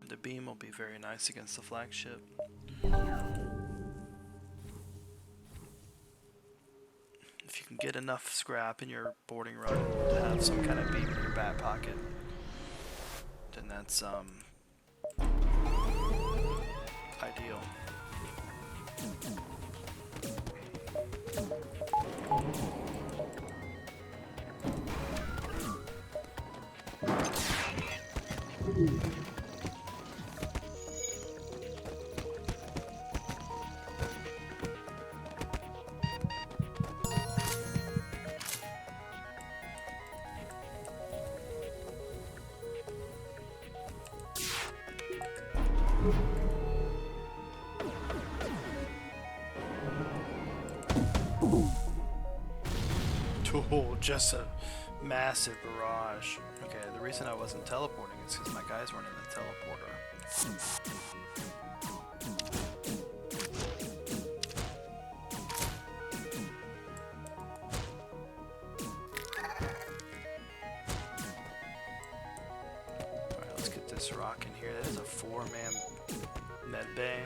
The beam will be very nice against the flagship. If you can get enough scrap in your boarding run to have some kind of beam in your back pocket, then that's ideal. Oh, just a massive barrage. Okay, the reason I wasn't teleporting is because my guys weren't in the teleporter. Alright, let's get this rock in here. That is a 4-man med bay.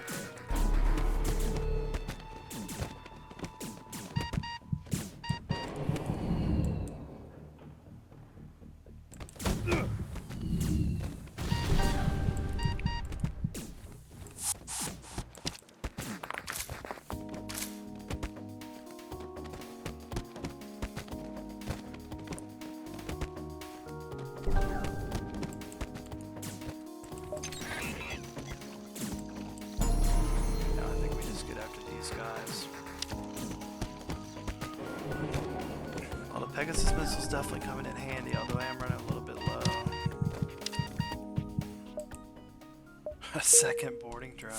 Pegasus missile's definitely coming in handy, although I am running a little bit low. A second boarding drone.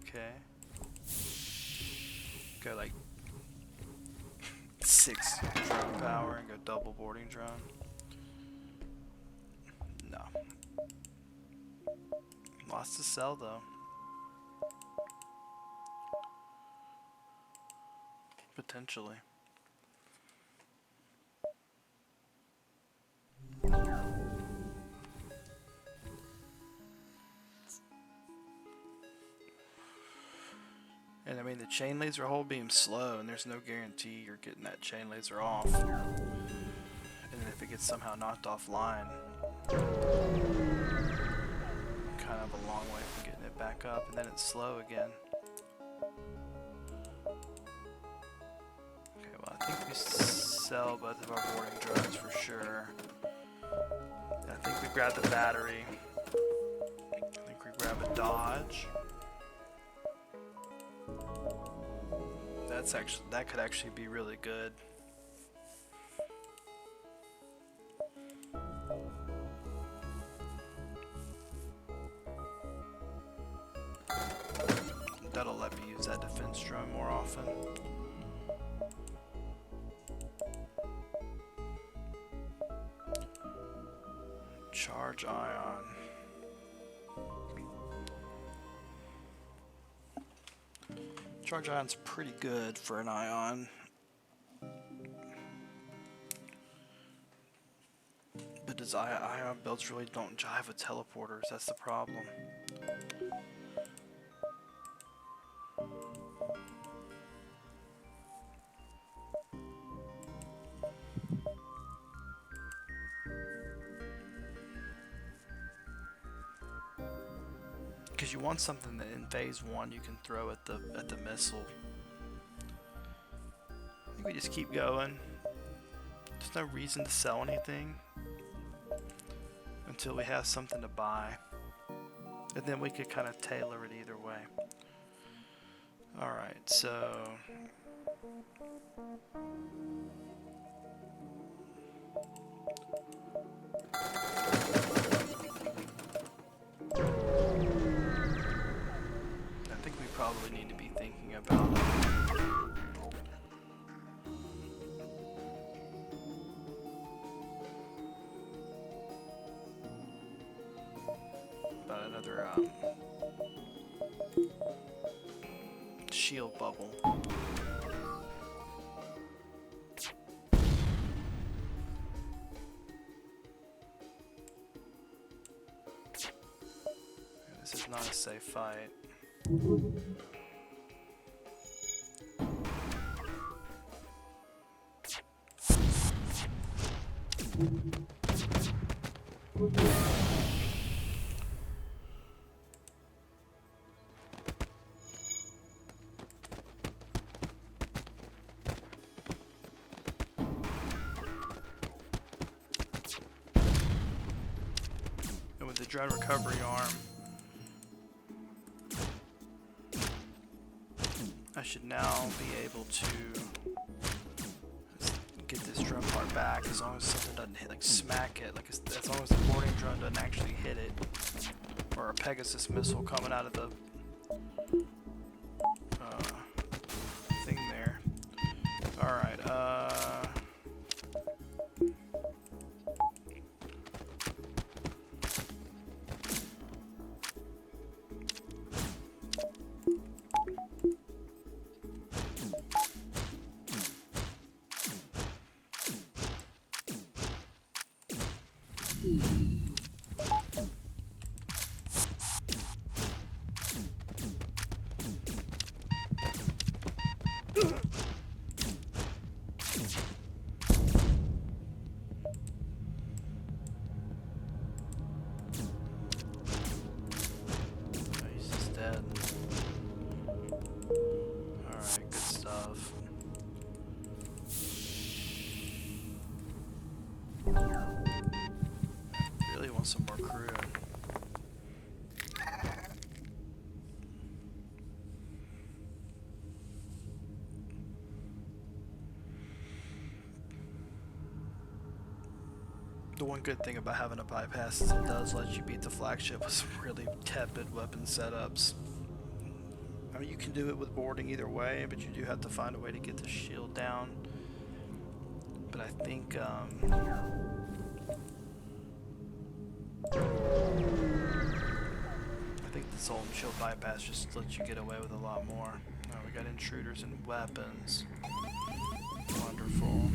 Okay. Go like 6 drone power and go double boarding drone. No. Lost to sell though. Potentially. And I mean, the chain laser hull beam's slow, and there's no guarantee you're getting that chain laser off. And then if it gets somehow knocked offline, kind of a long way from getting it back up, and then it's slow again. Okay, well, I think we sell both of our boarding drones for sure. I think we grab the battery. I think we grab a dodge. That could actually be really good. That'll let me use that defense drone more often. Charge ion. Charge ion's pretty good for an ion. But his ion builds really don't jive with teleporters, that's the problem. Because you want something that in phase 1 you can throw at the missile. I think we just keep going. There's no reason to sell anything until we have something to buy, and then we could kind of tailor it either way. Alright, so I think we probably need to be thinking about another shield bubble. This is not a safe fight. And with the drone recovery arm, I should now be able to get this drone part back as long as something doesn't hit, like smack it, like as long as the boarding drone doesn't actually hit it, or a Pegasus missile coming out of the thing there. Alright, he's dead. Alright, good stuff. Really want some more crew. The one good thing about having a bypass is it does let you beat the flagship with some really tepid weapon setups. I mean, you can do it with boarding either way, but you do have to find a way to get the shield down. But I think, the Sultan Shield bypass just lets you get away with a lot more. Oh, we got intruders and weapons. Wonderful.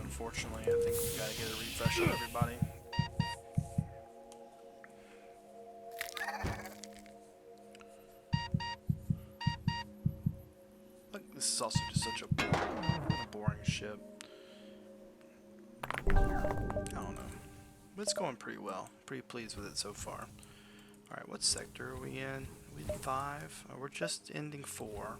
Unfortunately, I think we gotta get a refresh on everybody. Look, this is also just such a boring ship. I don't know. But it's going pretty well. Pretty pleased with it so far. Alright, what sector are we in? We in 5? Oh, we're just ending 4.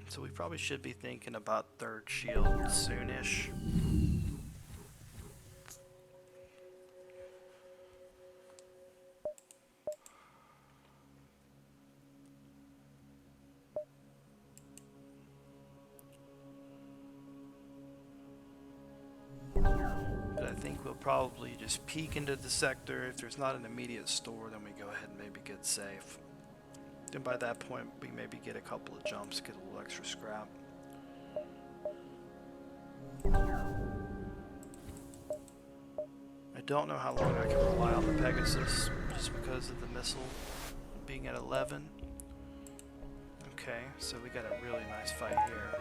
So we probably should be thinking about third shield soonish. But I think we'll probably just peek into the sector. If there's not an immediate store, then we go ahead and maybe get safe. And by that point, we maybe get a couple of jumps, get a little extra scrap. I don't know how long I can rely on the Pegasus, just because of the missile being at 11. Okay, so we got a really nice fight here.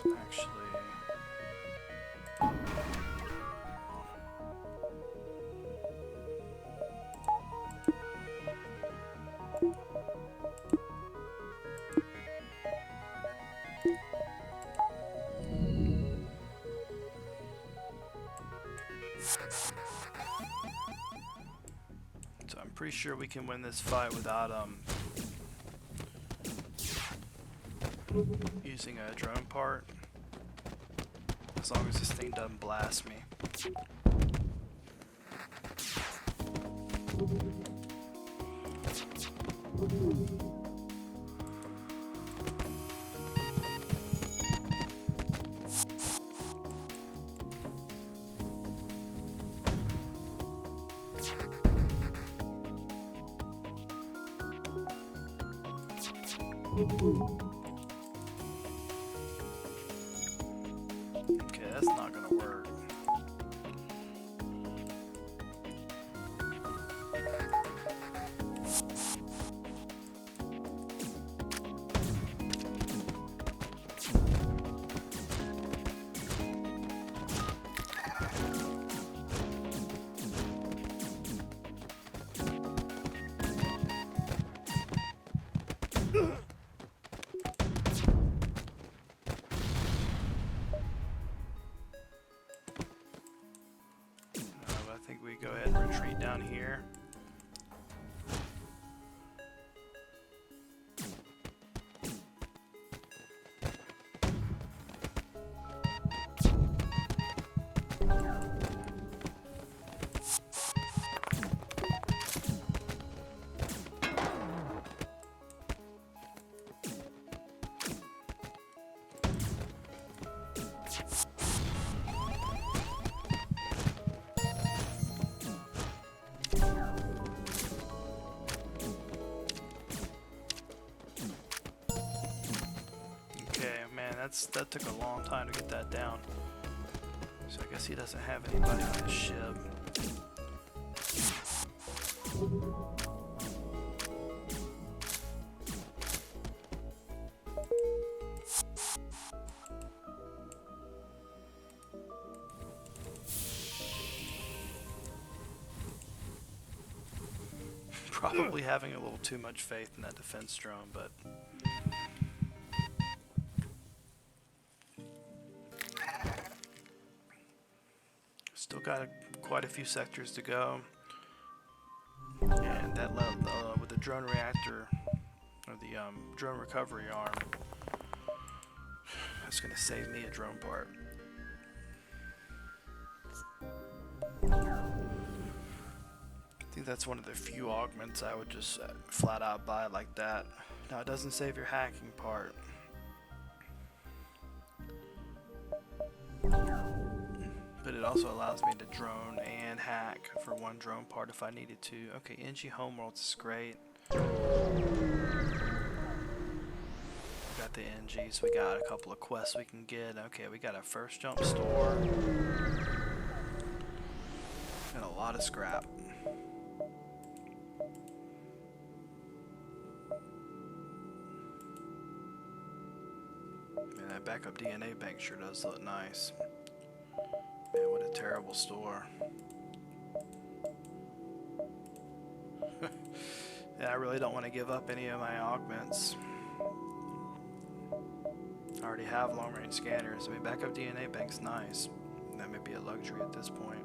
So actually... sure we can win this fight without using a drone part, as long as this thing doesn't blast me. Okay, that's not gonna work. I think we go ahead and retreat down here. That took a long time to get that down. So I guess he doesn't have anybody on his ship. Probably having a little too much faith in that defense drone, but still got quite a few sectors to go, and that with the drone reactor or the drone recovery arm, that's gonna save me a drone part. I think that's one of the few augments I would just flat out buy like that. Now it doesn't save your hacking part. But it also allows me to drone and hack for one drone part if I needed to. Okay, NG Homeworlds is great. We got the NGs, we got a couple of quests we can get. Okay, we got a first jump store. And a lot of scrap. Man, that backup DNA bank sure does look nice. Man, what a terrible store. Yeah, I really don't want to give up any of my augments. I already have long range scanners. I mean, backup DNA bank's nice. That may be a luxury at this point.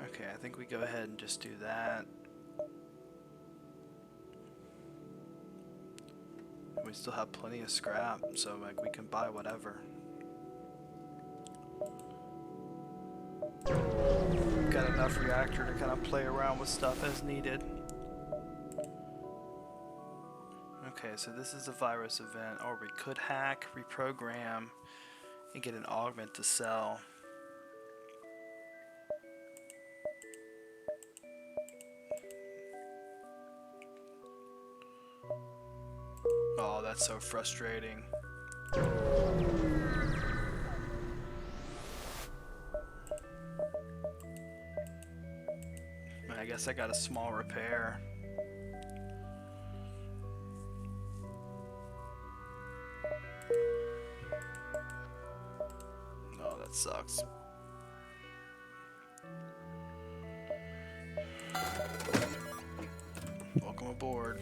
Okay, I think we go ahead and just do that. We still have plenty of scrap, so like we can buy whatever. Got enough reactor to kind of play around with stuff as needed. Okay, so this is a virus event, or we could hack, reprogram, and get an augment to sell. Oh, that's so frustrating. I guess I got a small repair. Oh, that sucks. Welcome aboard.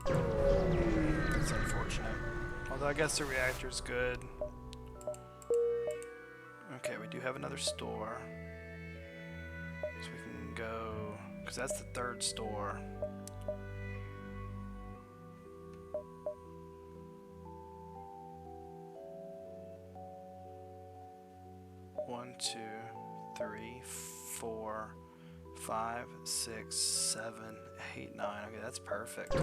That's unfortunate. Although I guess the reactor's good. Okay, we do have another store. So we can go, because that's the third store. One, two, three, 4, 5, 6, 7, 8, 9. Okay, that's perfect.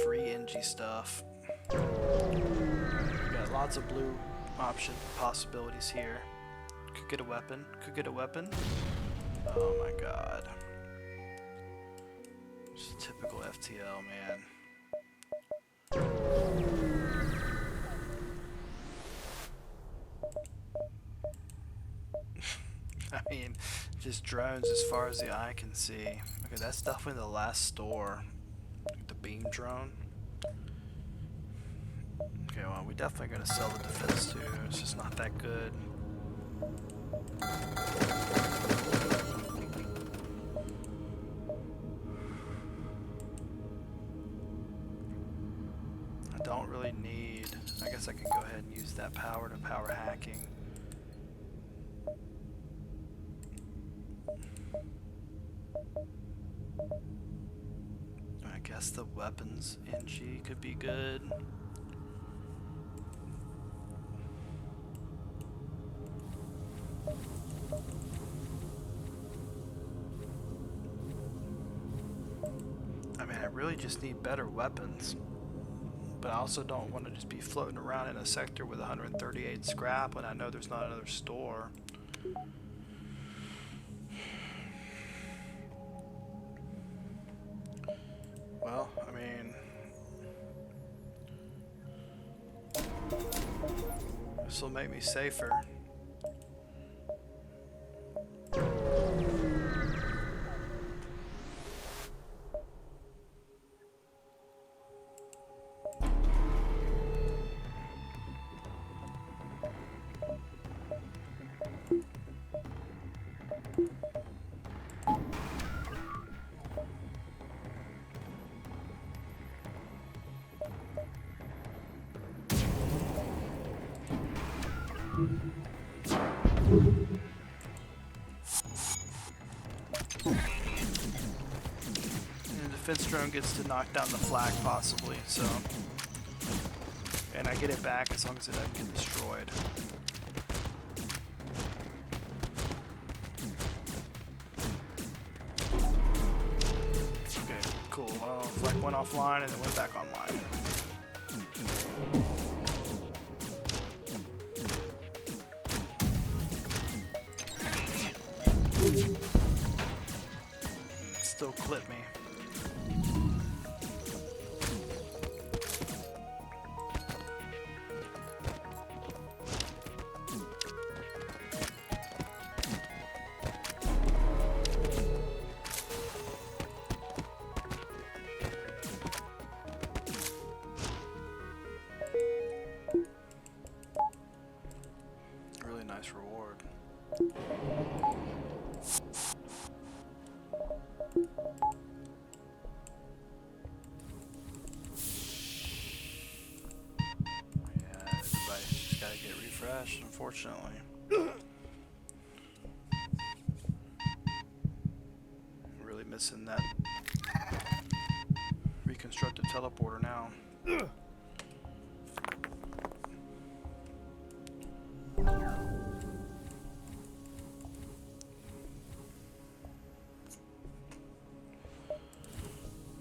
Free NG stuff. We got lots of blue option possibilities here. Could get a weapon. Could get a weapon. Oh my god. Just typical FTL, man. I mean, just drones as far as the eye can see. Okay, that's definitely the last store. The beam drone. Okay, well, we definitely gonna sell the defense too. It's just not that good. I don't really need. I guess I can go ahead and use that power to power hacking. I guess the weapons NG could be good. I mean, I really just need better weapons. But I also don't want to just be floating around in a sector with 138 scrap when I know there's not another store. Well, I mean, this will make me safer. Defense drone gets to knock down the flag possibly, so, and I get it back as long as it doesn't get destroyed. Okay, cool. Well, flag went offline and then went back online. Still clip me. Really nice reward. Refresh, unfortunately. Really missing that reconstructed teleporter now.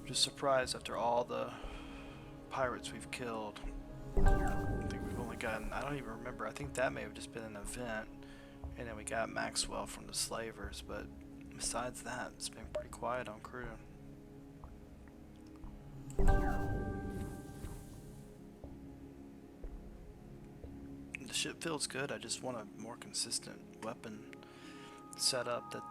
Just surprised after all the pirates we've killed. I think we've only gotten, I don't even remember, I think that may have just been an event, and then we got Maxwell from the slavers, but besides that, it's been pretty quiet on crew. The ship feels good, I just want a more consistent weapon setup that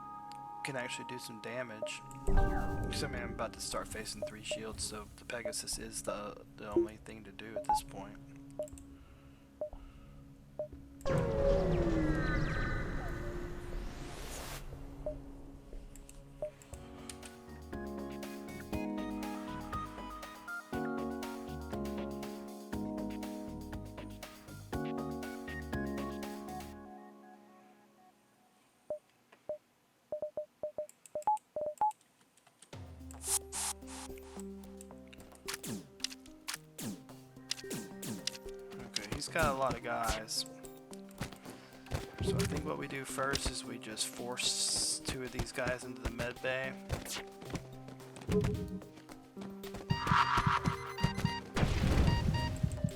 can actually do some damage. Because I mean, I'm about to start facing 3 shields, so the Pegasus is the only thing to do at this point. Okay, he's got a lot of guys. So I think what we do first is we just force 2 of these guys into the med bay.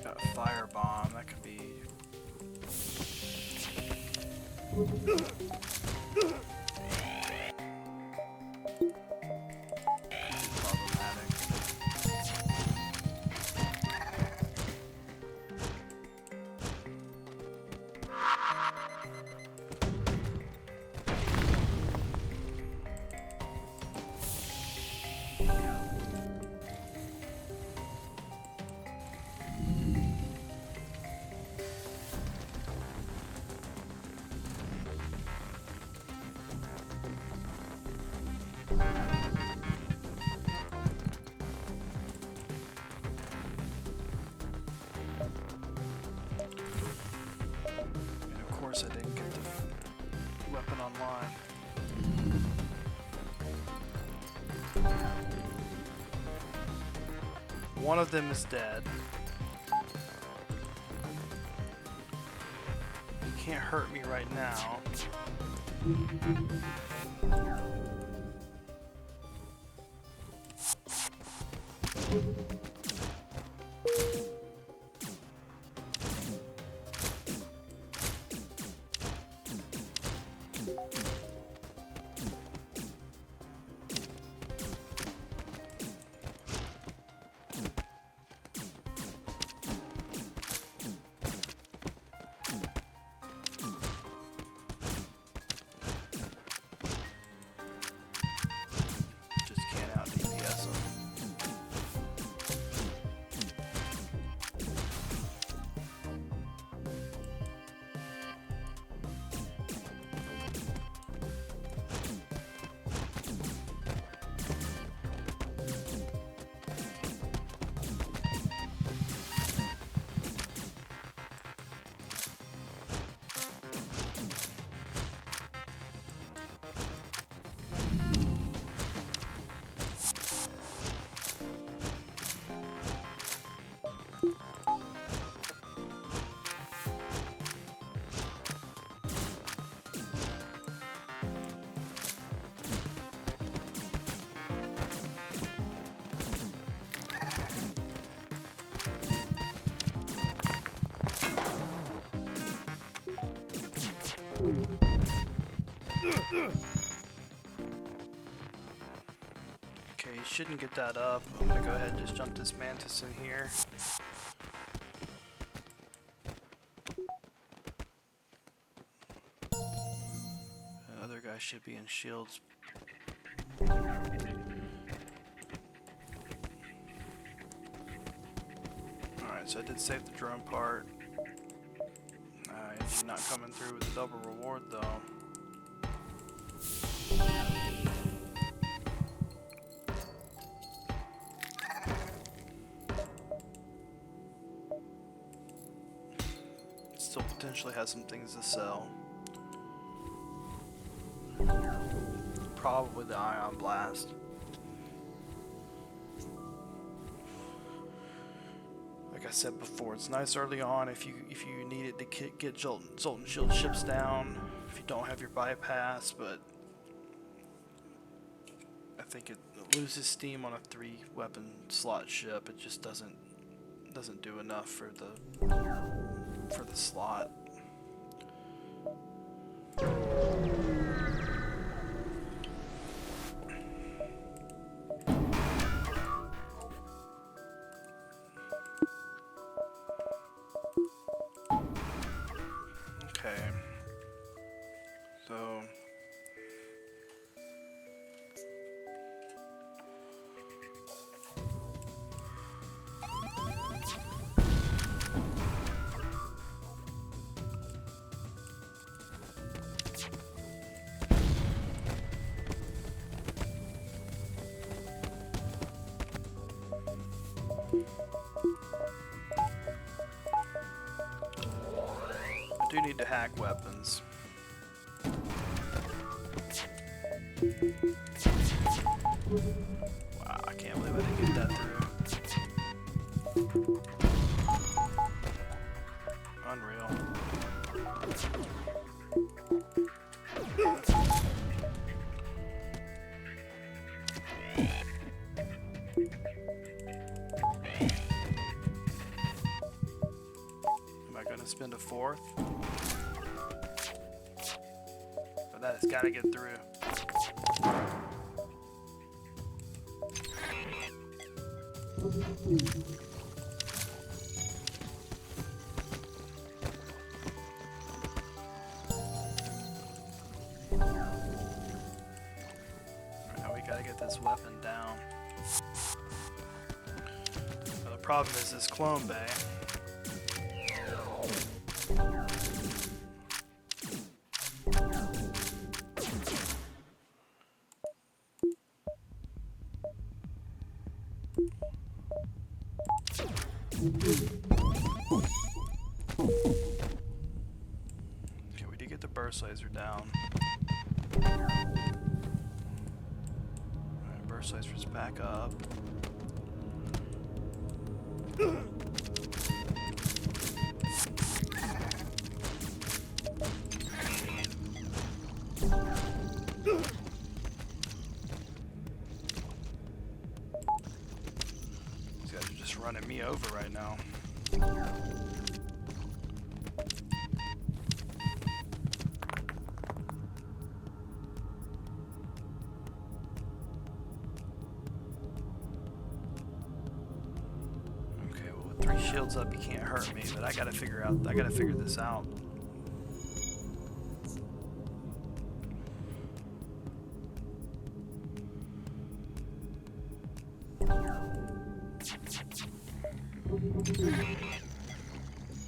Got a firebomb, that could be problematic. And of course I didn't get the weapon online. One of them is dead. You can't hurt me right now. Just can't out DPS them. Okay, you shouldn't get that up. I'm gonna go ahead and just jump this Mantis in here. The other guy should be in shields. Alright, so I did save the drone part. It's not coming through with a double reward though. Still potentially has some things to sell. Probably the ion blast. Like I said before, it's nice early on if you need it to get Zoltan shield ships down. If you don't have your bypass, but I think it loses steam on a 3-weapon slot ship. It just doesn't do enough for the slot. Okay. So I do need to hack weapons. Wow, I can't believe I didn't get that through. Unreal. Am I gonna spend a fourth? But that has gotta get through. Now we gotta get this weapon down. Now the problem is this clone bay. Okay, we did get the burst laser down. Alright, burst laser's back up. These guys are just running me over right now. Shields up, you can't hurt me, but I gotta figure this out. Let's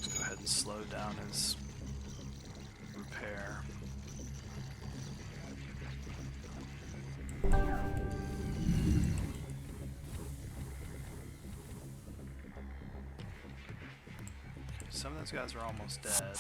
go ahead and slow down his repair. Some of those guys are almost dead.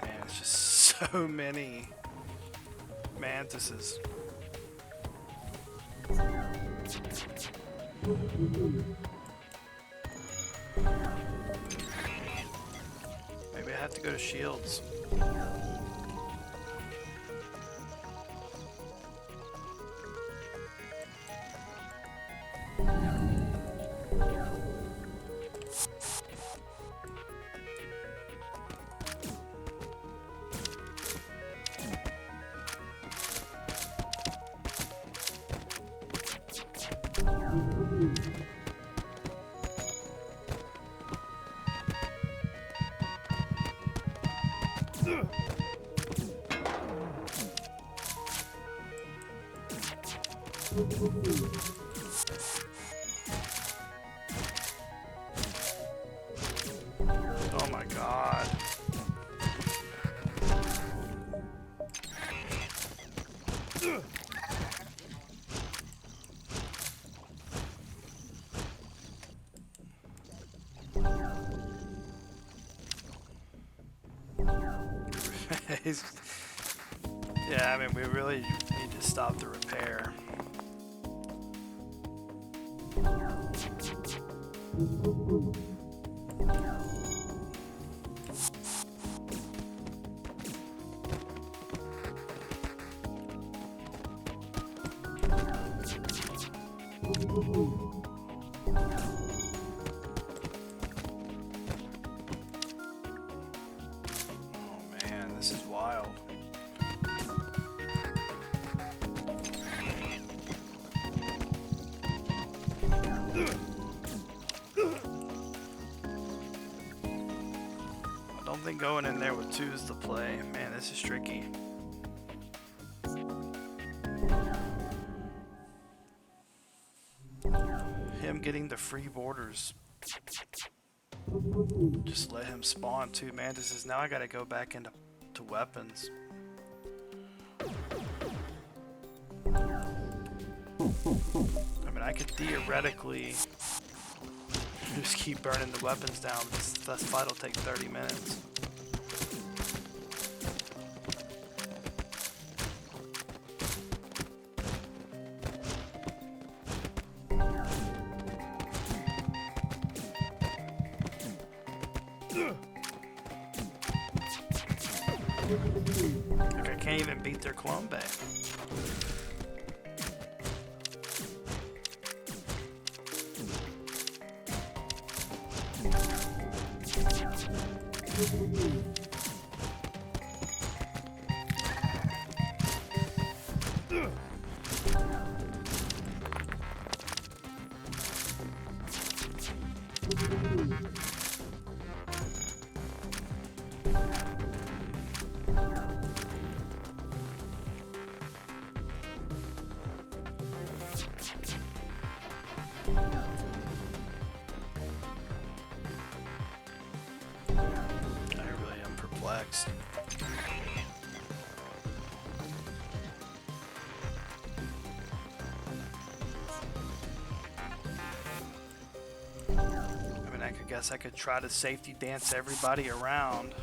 Man, it's just so many mantises. Maybe I have to go to shields. Oh my god. Yeah, I mean, we really need to stop the repair. This is wild. don't think going in there with 2 is the play. Man, this is tricky. Him getting the free borders. Just let him spawn 2 mantises. Now I gotta go back into weapons. I mean, I could theoretically just keep burning the weapons down. This fight will take 30 minutes. Like, I can't even beat their clone bay. Perplexed. I mean, I guess I could try to safety dance everybody around.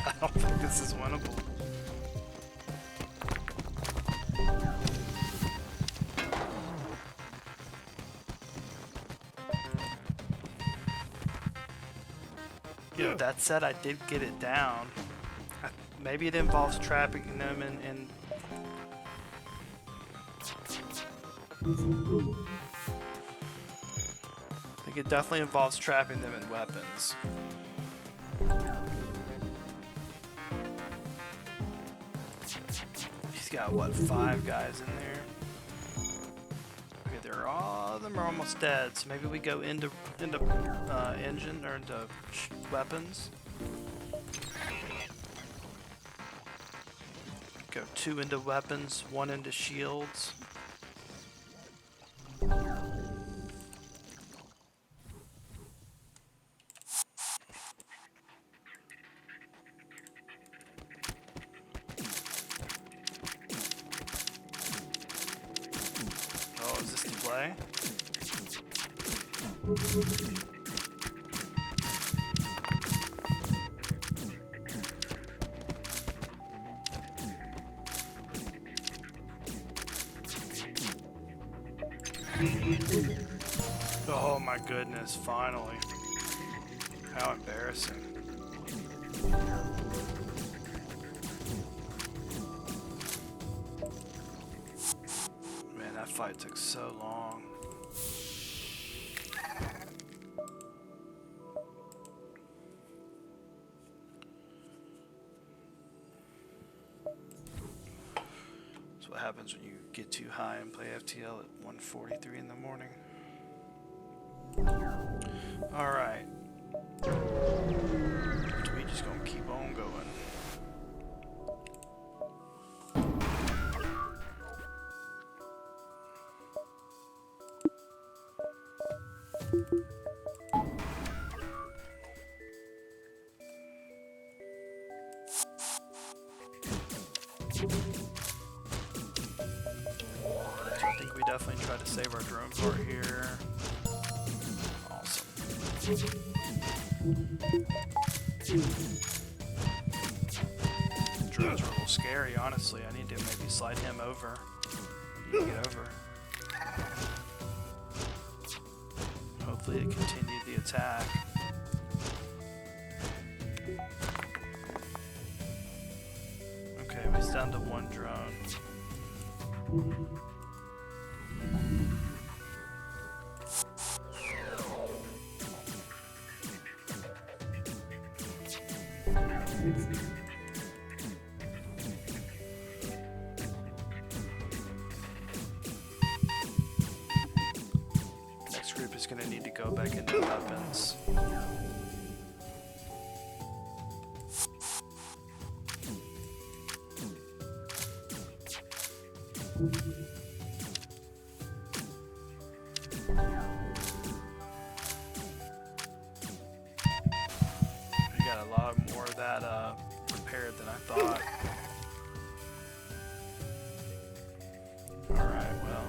I don't think this is winnable. You know, that said, I did get it down. Maybe it involves trapping them in I think it definitely involves trapping them in weapons. He's got what, 5 guys in there? Okay, all of them are almost dead, so maybe we go into engine or into weapons. Go 2 into weapons, 1 into shields. Oh, is this the play? Oh my goodness, finally. How embarrassing. Man, that fight took so long. That's what happens when you get too high and play FTL at 1:43 in the morning. Alright. We just gonna keep on going. So I think we definitely try to save our drone part here. Awesome. Those were a little scary, honestly. I need to maybe slide him over. Need to get over. Hopefully it continued the attack. Okay, he's down to one drone. Next group is going to need to go back into weapons. We got a lot more of that repaired than I thought. Alright, well.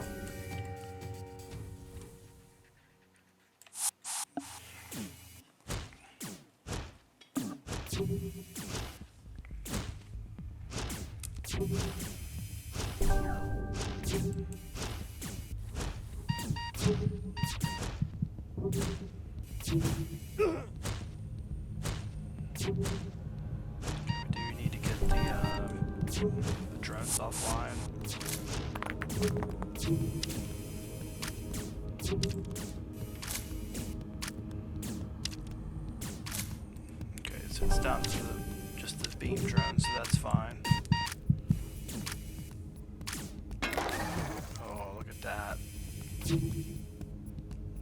We do need to get the drones offline. Okay, so it's down to just the beam drone, so that's fine. Oh, look at that.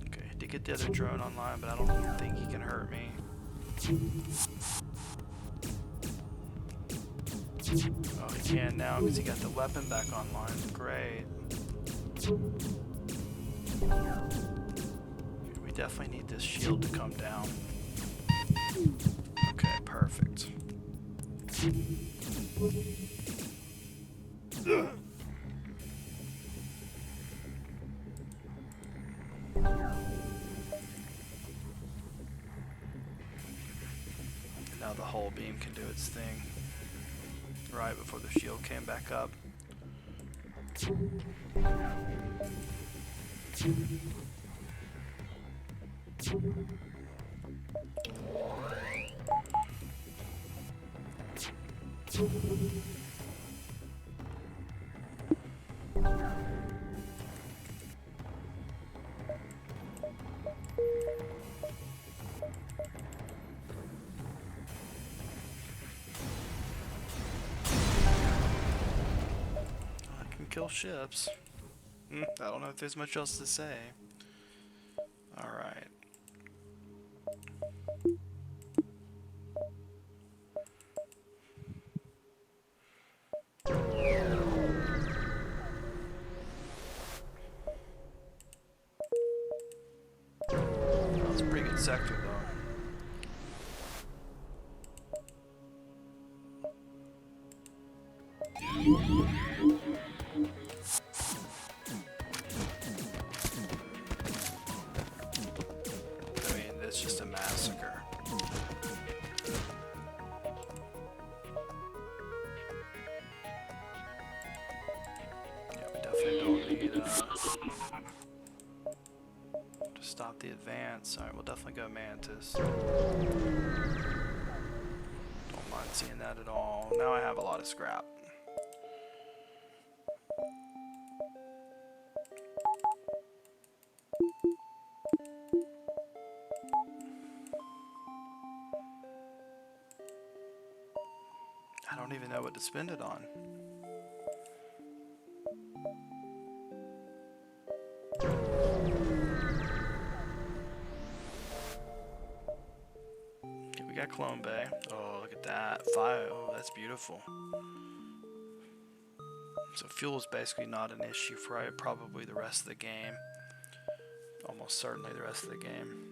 Okay, to get the other drone online, but I don't think he can hurt me. Oh, he can now because he got the weapon back online. Great. We definitely need this shield to come down. Okay, perfect. Now the whole beam can do its thing. Right before the shield came back up. Kill ships. I don't know if there's much else to say. Alright. That's a pretty good sector though. It's just a massacre. Yeah, we definitely don't need to stop the advance. Alright, we'll definitely go Mantis. Don't mind seeing that at all. Now I have a lot of scrap. I don't even know what to spend it on. Okay, we got Clone Bay. Oh, look at that. Fire. Oh, that's beautiful. So fuel is basically not an issue for probably the rest of the game. Almost certainly the rest of the game.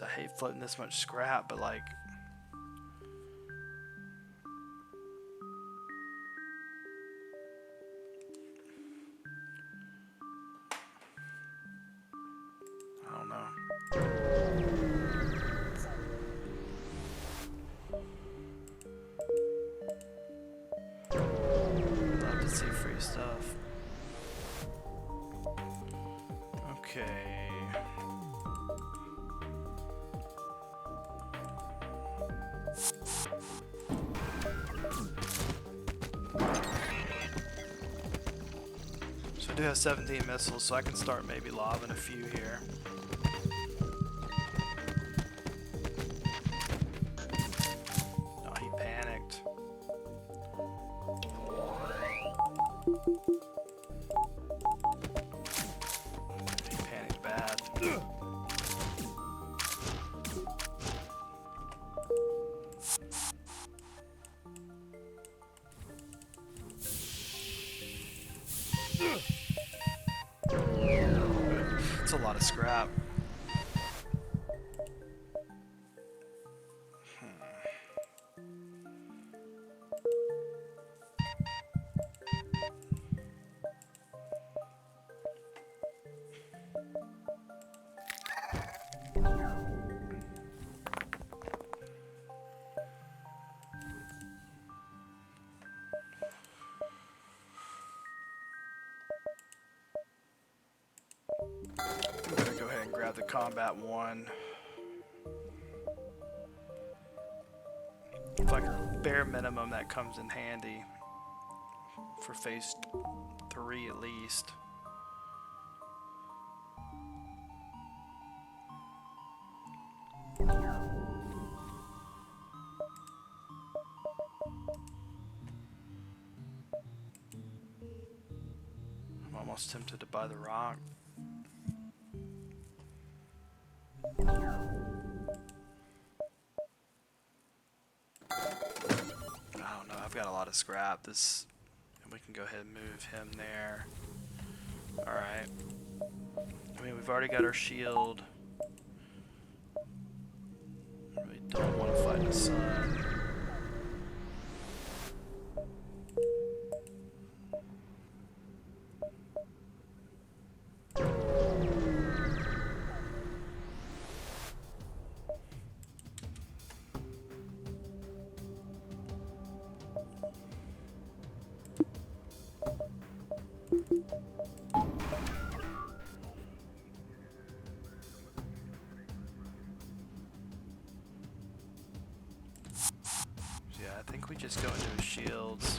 I hate floating this much scrap, but like I don't know. do have 17 missiles, so I can start maybe lobbing a few here. Oh, he panicked. He panicked bad. It's a lot of scrap. I'm gonna go ahead and grab the combat one. It's like bare minimum that comes in handy for phase 3 at least. I'm almost tempted to buy the rock. I don't know, I've got a lot of scrap. This, we can go ahead and move him there. Alright. I mean, we've already got our shield. I really don't want to fight the sun. Yeah, I think we just go into his shields.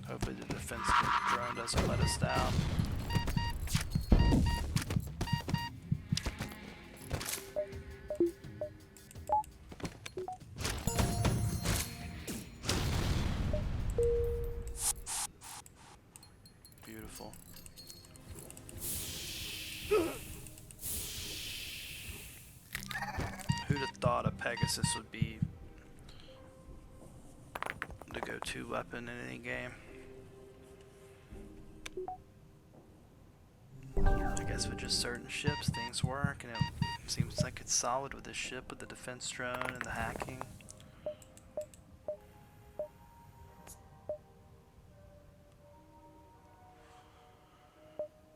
Hopefully the defense drone doesn't let us down. Beautiful. Who'd have thought a Pegasus would be the go-to weapon in any game? I guess with just certain ships things work, and it seems like it's solid with this ship with the defense drone and the hacking.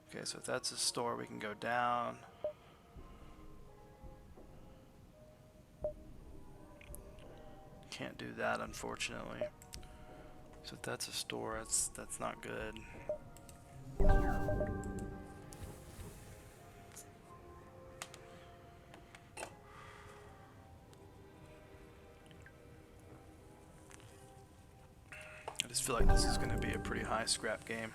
Okay, so if that's a store, we can go down. Can't do that, unfortunately. So if that's a store, that's not good. I just feel like this is going to be a pretty high scrap game.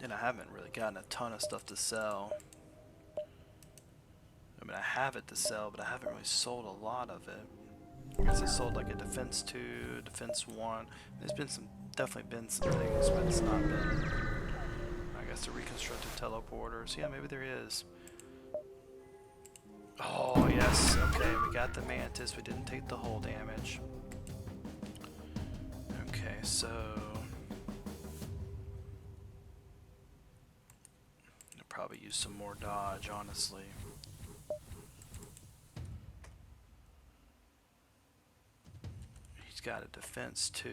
And I haven't really gotten a ton of stuff to sell. I mean, I have it to sell, but I haven't really sold a lot of it. I guess I sold like a defense 2, defense 1. There's been definitely been some things, but it's not been, I guess, a reconstructed teleporter. So yeah, maybe there is. Oh, yes. Okay, we got the Mantis. We didn't take the hull damage. Okay, so I'll probably use some more dodge, honestly. He's got a defense 2.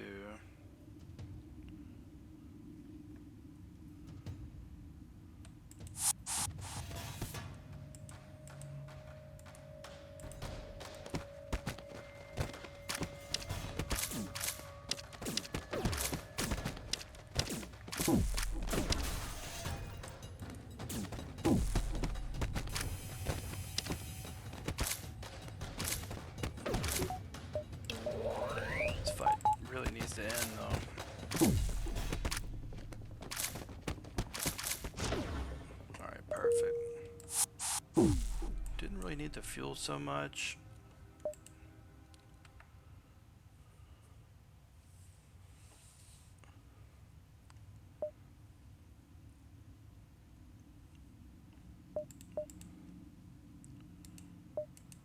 to end though. Alright, perfect. Didn't really need to fuel so much.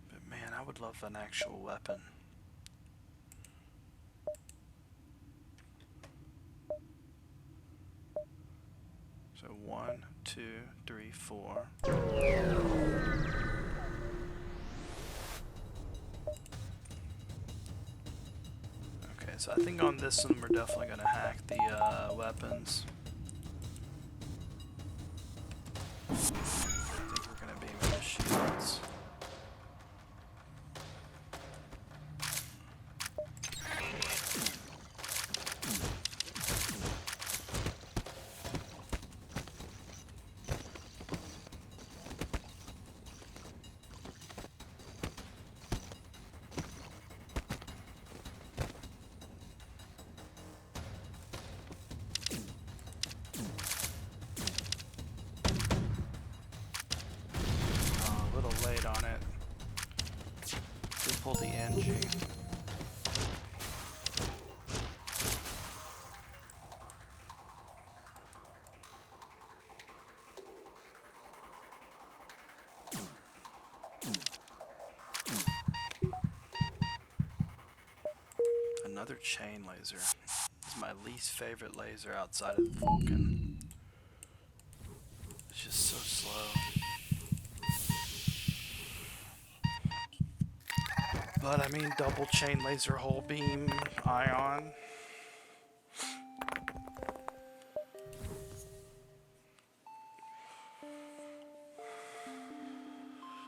But man, I would love an actual weapon. So 1, 2, 3, 4. Okay, so I think on this one we're definitely gonna hack the weapons. I think we're gonna beam in the shields. Late on it. We pulled the NG. Another chain laser. This is my least favorite laser outside of the Vulcan. It's just so slow. But I mean, double chain laser hull beam ion.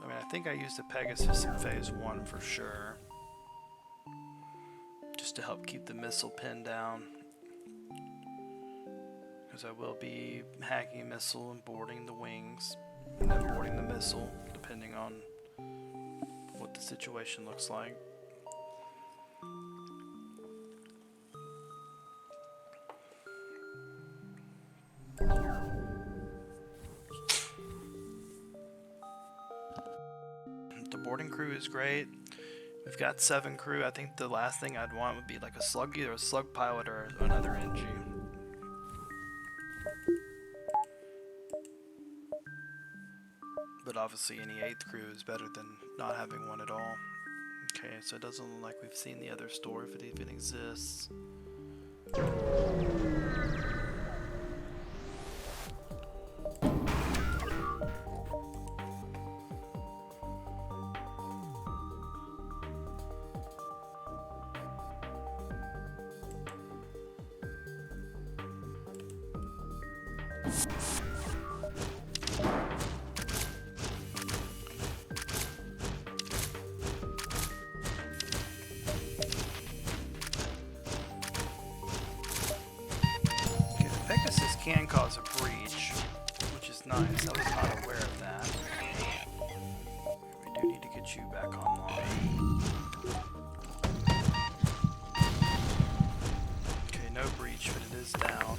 I mean, I think I used the Pegasus in phase 1 for sure. Just to help keep the missile pin down. Because I will be hacking a missile and boarding the wings. And then boarding the missile, depending on what the situation looks like. The boarding crew is great. We've got 7 crew. I think the last thing I'd want would be like a slug, either a slug pilot or another NG. But obviously any 8th crew is better than not having one at all. Okay, so it doesn't look like we've seen the other store if it even exists. Can cause a breach, which is nice. I was not aware of that. We do need to get you back online. Okay, no breach, but it is down.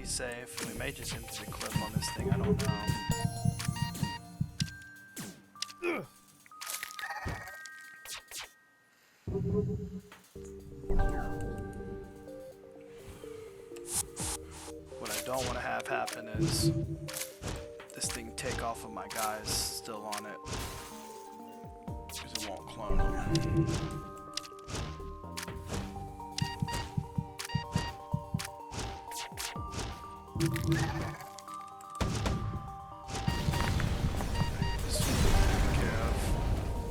Safe. We may just empty the clip on this thing, I don't know. What I don't want to have happen is this thing take off of my guys still on it, because it won't clone them.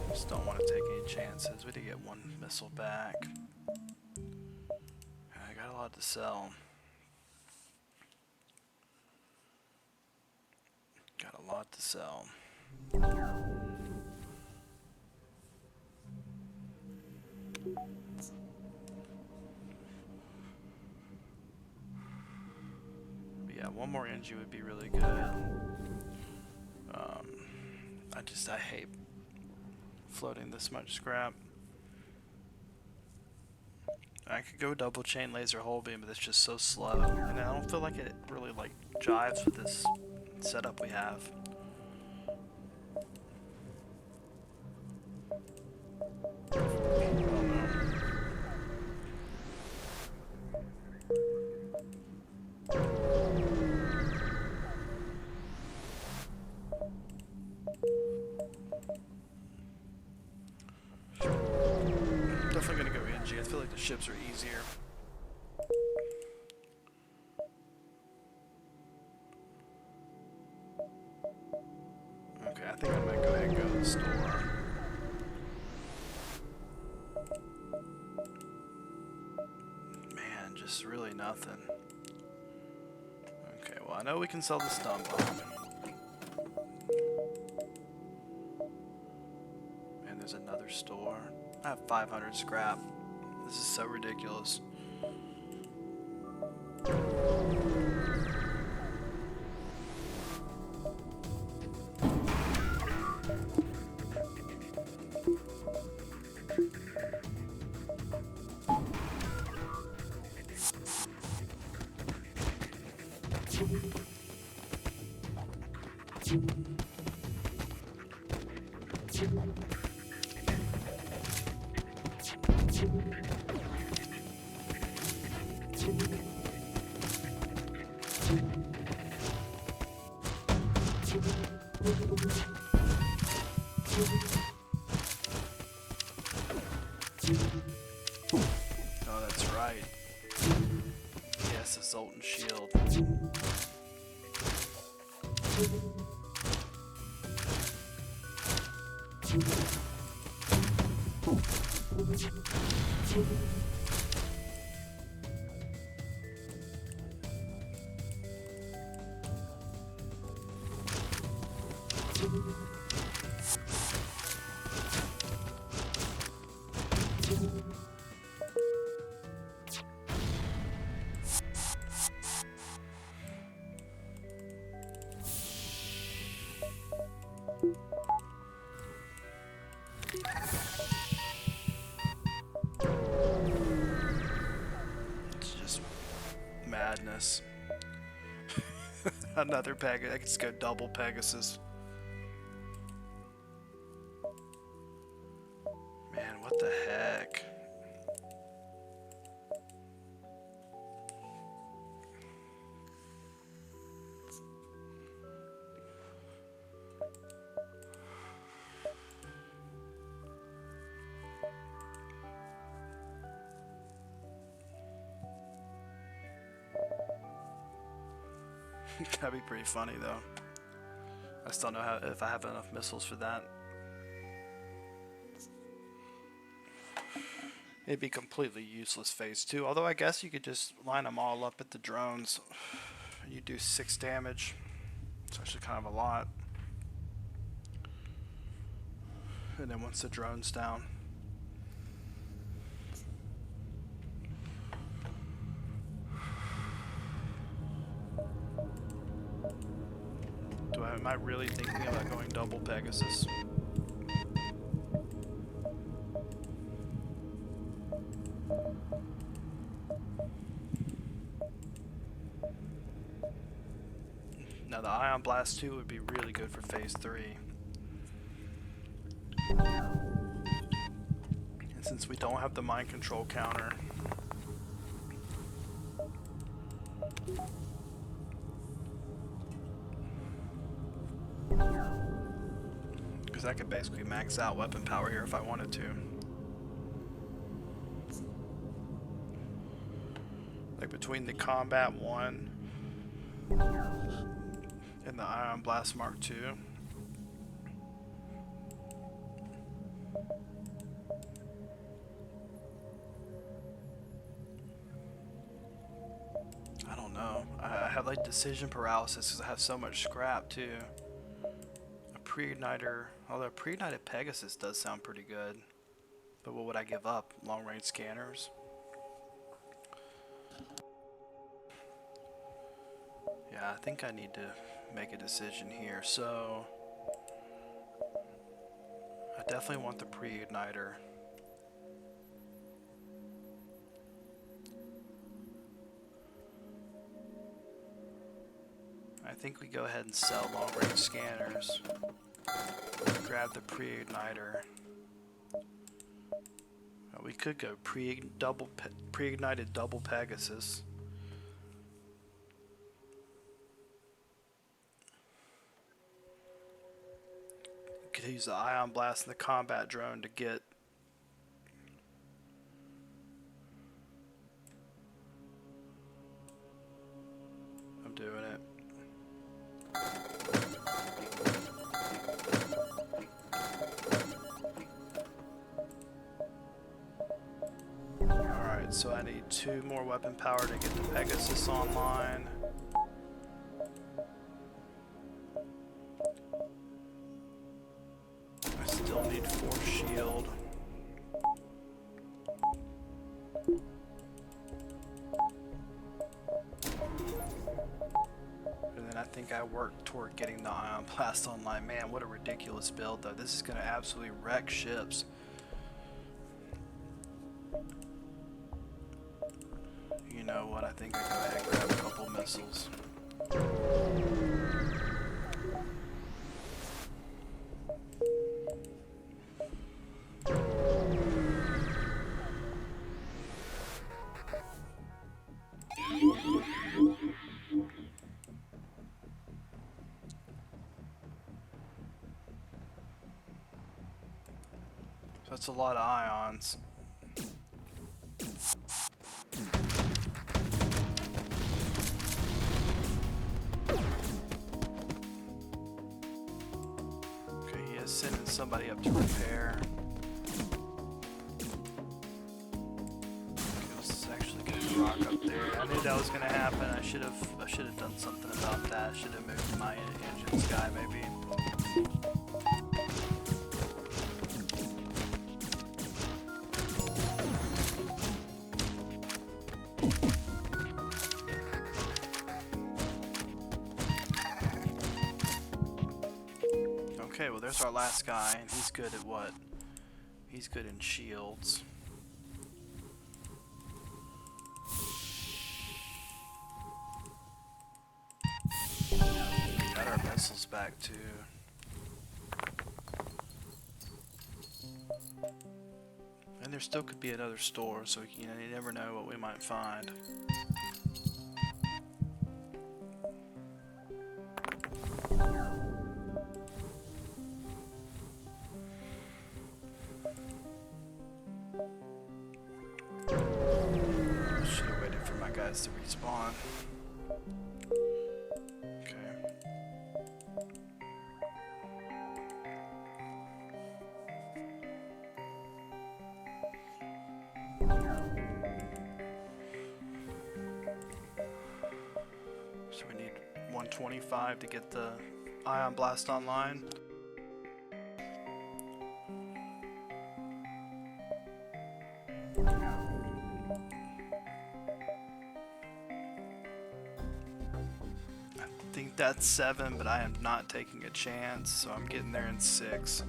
Just don't want to take any chances. We did get 1 missile back. I got a lot to sell. a lot to sell. But yeah, one more energy would be really good. I hate floating this much scrap. I could go double chain laser hull beam, but it's just so slow, and I don't feel like it really like jives with this setup we have. Definitely gonna go NG. I feel like the ships are easier. Okay, I think I might go ahead and go to the store. Man, just really nothing. Okay, well I know we can sell the stun bomb. And there's another store. I have 500 scrap. This is so ridiculous. Oh, that's right. Yes, a Zoltan shield. It's just madness. Another Pegasus. I could just go double Pegasus. Man, what the heck? That'd be pretty funny though. I still don't know if I have enough missiles for that. It'd be completely useless phase 2. Although I guess you could just line them all up at the drones. You do 6 damage. It's actually kind of a lot. And then once the drone's down. Am I really thinking about going double Pegasus? Now the Ion Blast 2 would be really good for phase 3. And since we don't have the mind control counter, because I could basically max out weapon power here if I wanted to. Like between the Combat 1 and the Ion Blast Mark 2. I don't know. I have like decision paralysis because I have so much scrap too. pre-igniter, although pre-ignited Pegasus does sound pretty good. But what would I give up? Long-range scanners? Yeah, I think I need to make a decision here. So I definitely want the pre-igniter. I think we go ahead and sell long-range scanners. Grab the pre-igniter. We could go pre-ignited double Pegasus. Could use the ion blast and the combat drone to get. I'm doing it. Alright, so I need 2 more weapon power to get the Pegasus online. I still need 4 shield. And then I think I work toward getting the ion blast online. Man, what a ridiculous build though. This is going to absolutely wreck ships. You know what, I think I go ahead and grab a couple missiles. So that's a lot of ions. Sending somebody up to repair. It was actually getting rock up there. I knew that was gonna happen. I should have done something about that. I should have moved my engines guy maybe. Okay, well there's our last guy, and he's good at what? He's good in shields. Got our missiles back too. And there still could be another store, so you never know what we might find. To respawn. Okay. So we need 125 to get the ion blast online. I think that's 7, but I am not taking a chance, so I'm getting there in 6.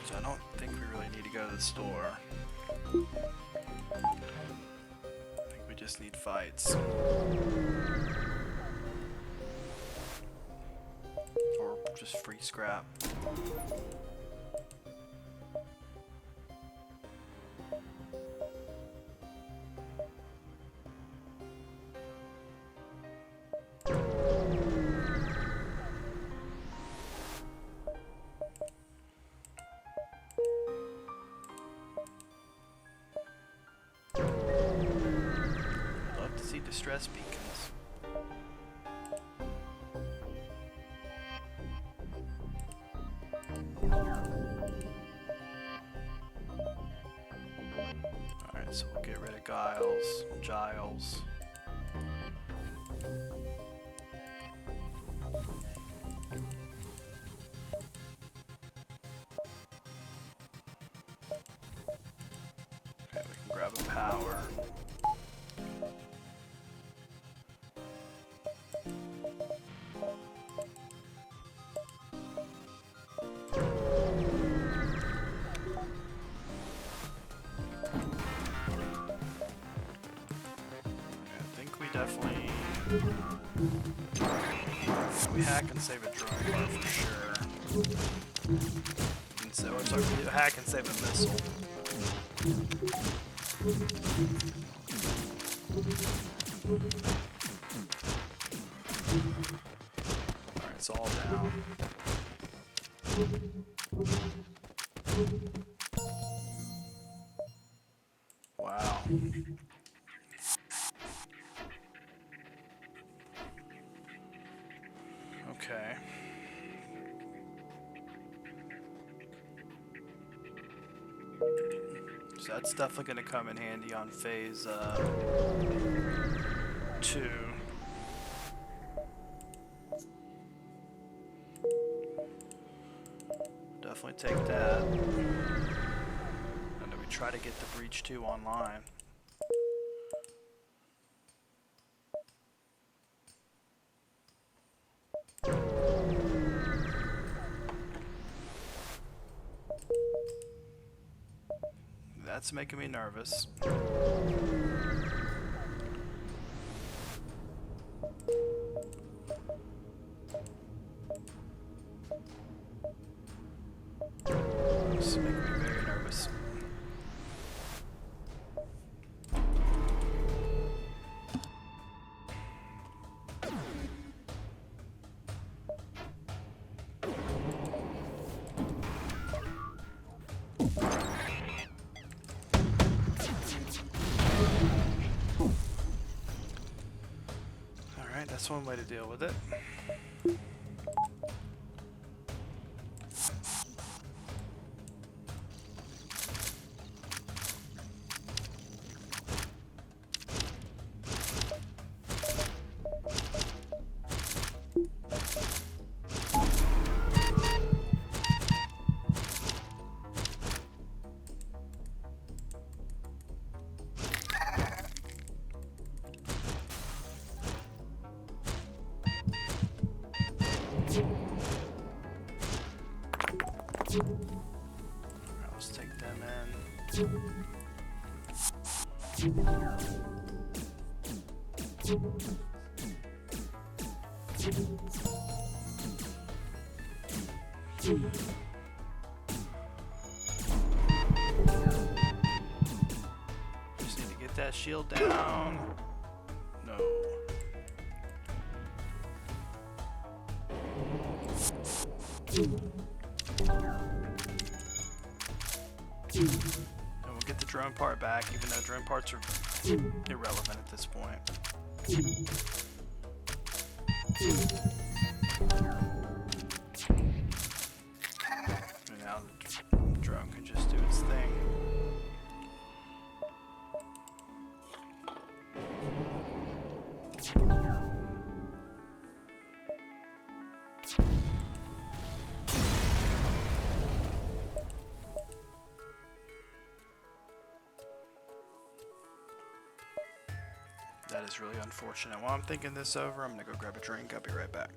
So I don't think we really need to go to the store. I think we just need fights. Or just free scrap. stress beacons. Alright, so we'll get rid of Giles. Okay, we can grab a power. Definitely. We hack and save a drone car for sure. And so, sorry, we hack and save a missile. Alright, it's all down. Wow. Okay. So that's definitely going to come in handy on phase 2. Definitely take that. And then we try to get the Breach 2 online. That's making me nervous. It's making me very nervous. Alright, that's one way to deal with it. Alright, let's take them in. Just need to get that shield down. No. And we'll get the drone part back, even though drone parts are irrelevant at this point. And now the drone can just do its thing. That is really unfortunate. While I'm thinking this over, I'm gonna go grab a drink. I'll be right back.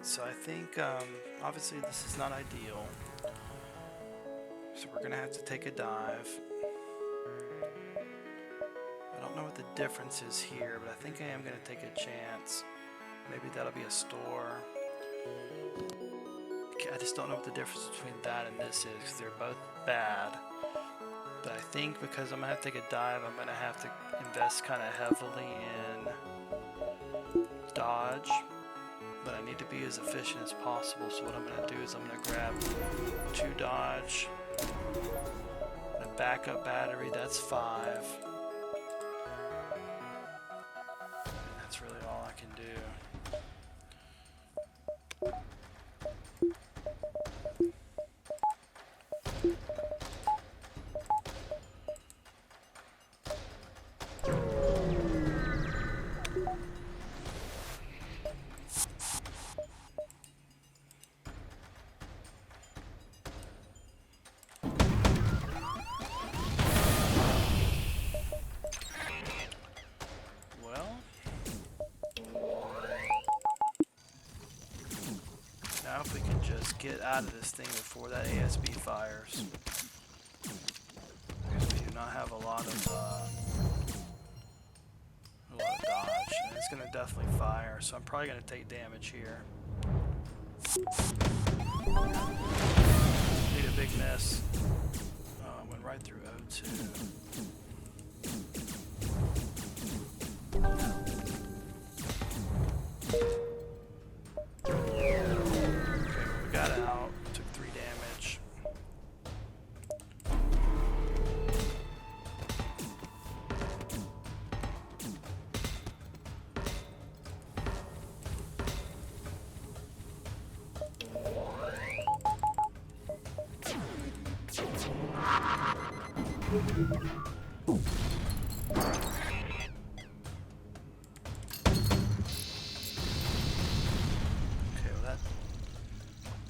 So I think, obviously this is not ideal. So we're gonna have to take a dive. I don't know what the difference is here, but I think I am gonna take a chance. Maybe that'll be a store. I just don't know what the difference between that and this is, because they're both bad. But I think because I'm gonna have to take a dive, I'm gonna have to invest kind of heavily in dodge. But I need to be as efficient as possible, so what I'm going to do is I'm going to grab 2 dodge, a backup battery, that's 5. And that's really all I can do. Now if we can just get out of this thing before that ASB fires. Because we do not have a lot of dodge. And it's going to definitely fire, so I'm probably going to take damage here. Need a big miss. Oh, I went right through O2.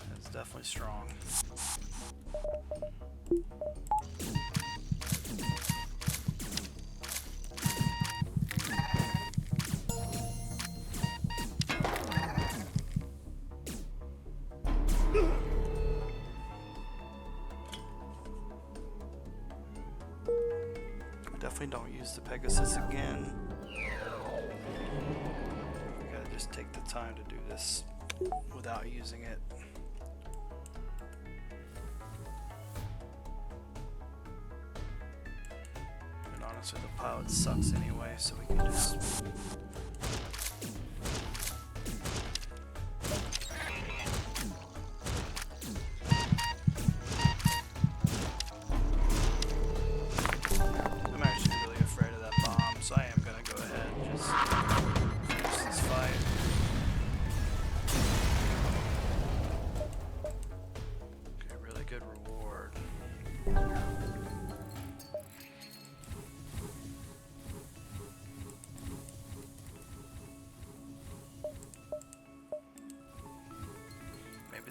That's definitely strong. Definitely don't use the Pegasus again. We gotta just take the time to do this without using it. And honestly, the pilot sucks anyway, so we can just...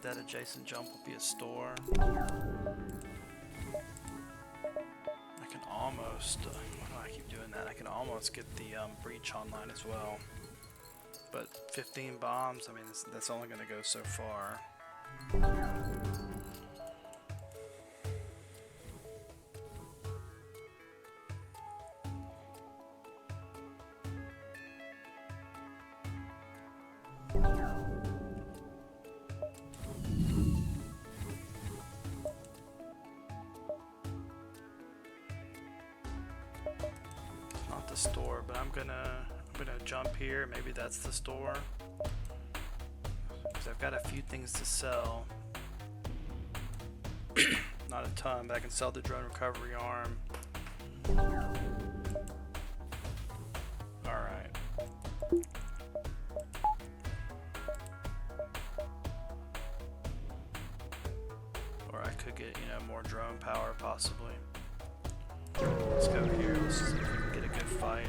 That adjacent jump will be a store. I can almost, why do I keep doing that? I can almost get the breach online as well. But 15 bombs, I mean, that's only going to go so far. The store, but I'm gonna jump here. Maybe that's the store, because I've got a few things to sell. Not a ton, but I can sell the drone recovery arm. Alright. Or I could get, more drone power possibly. Let's go here, let's see if we can get a good fight.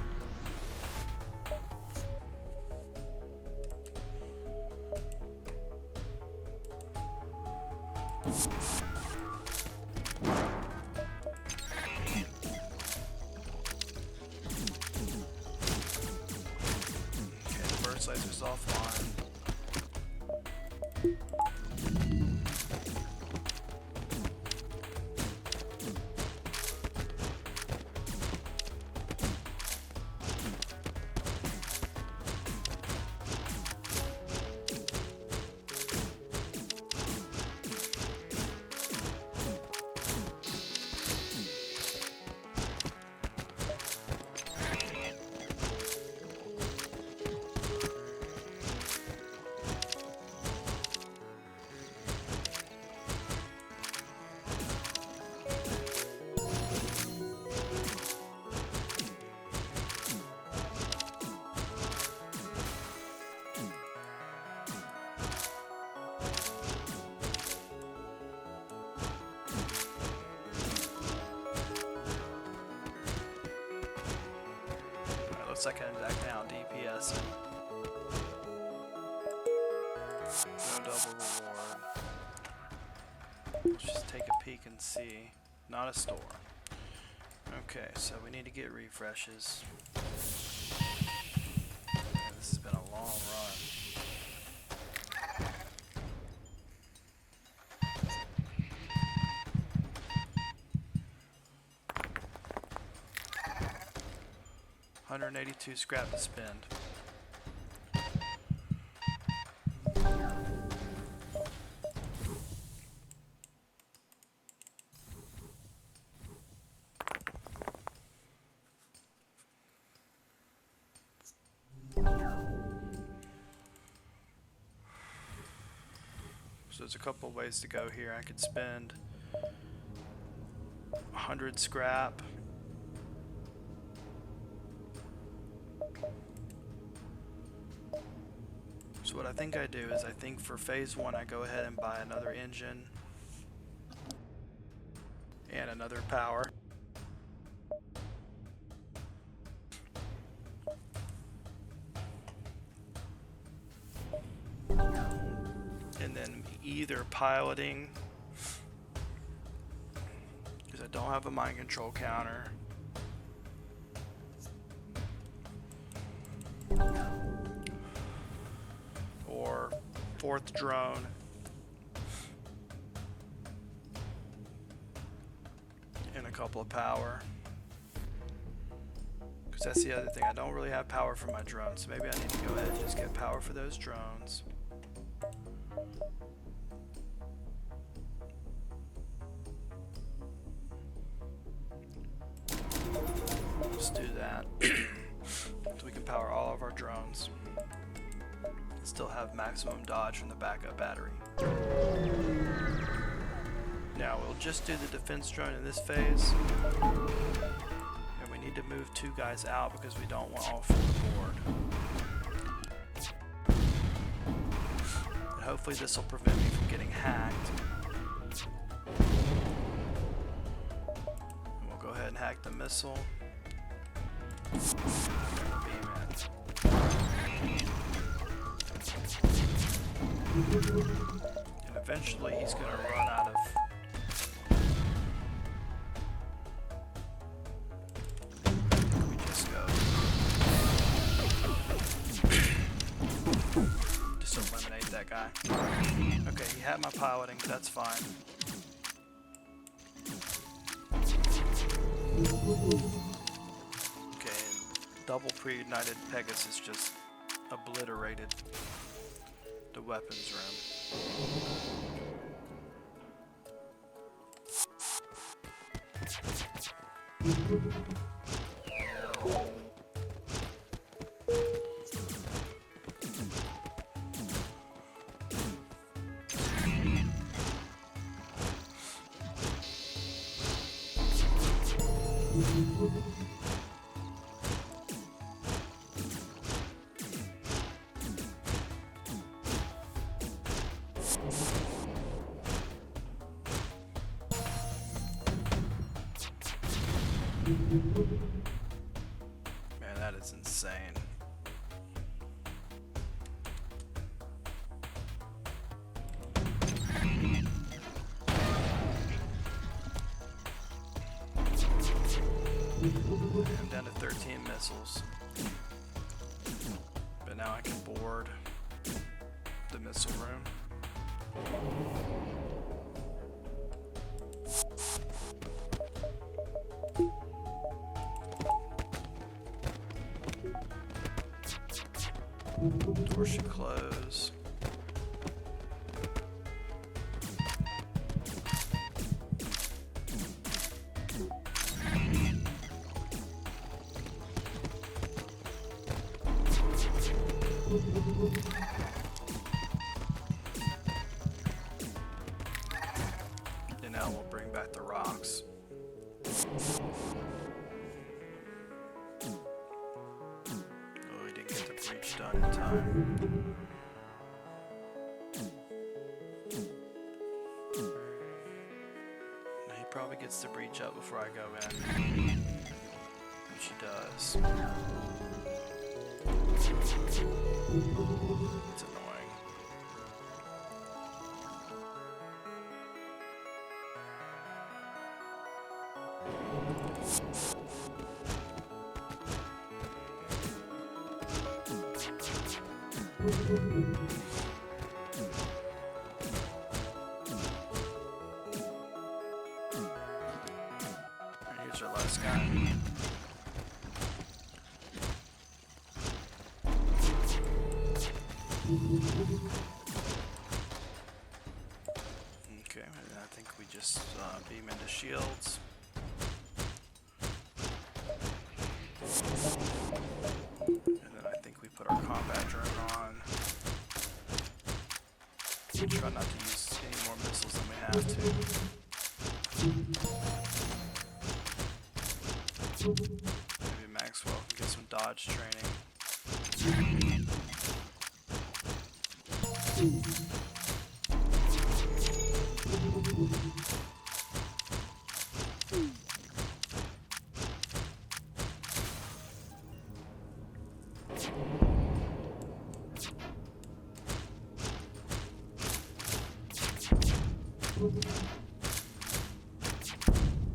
Okay, the burst laser's offline. second attack now, DPS. No double reward. Let's just take a peek and see. Not a store. Okay, so we need to get refreshes. This has been a long run. $182 scrap to spend. So there's a couple of ways to go here. I could spend 100 scrap. So what I think I do is I think for phase 1 I go ahead and buy another engine and another power. And then either piloting, because I don't have a mind control counter, or 4th drone, and a couple of power. Because that's the other thing, I don't really have power for my drones, so maybe I need to go ahead and just get power for those drones. Just do that so we can power all of our drones. Still have maximum dodge from the backup battery. Now we'll just do the defense drone in this phase, and we need to move 2 guys out because we don't want all from the board. And hopefully this will prevent me from getting hacked. And we'll go ahead and hack the missile. And eventually he's going to run out of... We just go... just eliminate that guy. Okay, he had my piloting, but that's fine. Okay, double pre-ignited Pegasus just obliterated the weapons room. Man, that is insane. I'm down to 13 missiles. But now I can board the missile room. Door should close. And now we'll bring back the rocks. Oh, we didn't get the breach done in time. Now he probably gets the breach up before I go in. She does. It's annoying. Here's our last guy. Okay, and I think we just beam into shields. And then I think we put our combat drone on. We try not to use any more missiles than we have to. Maybe Maxwell can get some dodge training.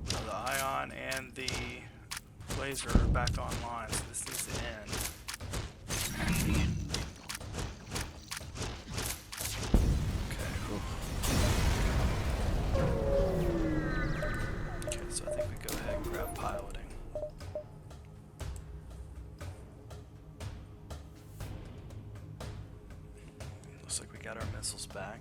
The ion and the laser are back online, so this needs to end. Okay, so I think we go ahead and grab piloting. Looks like we got our missiles back.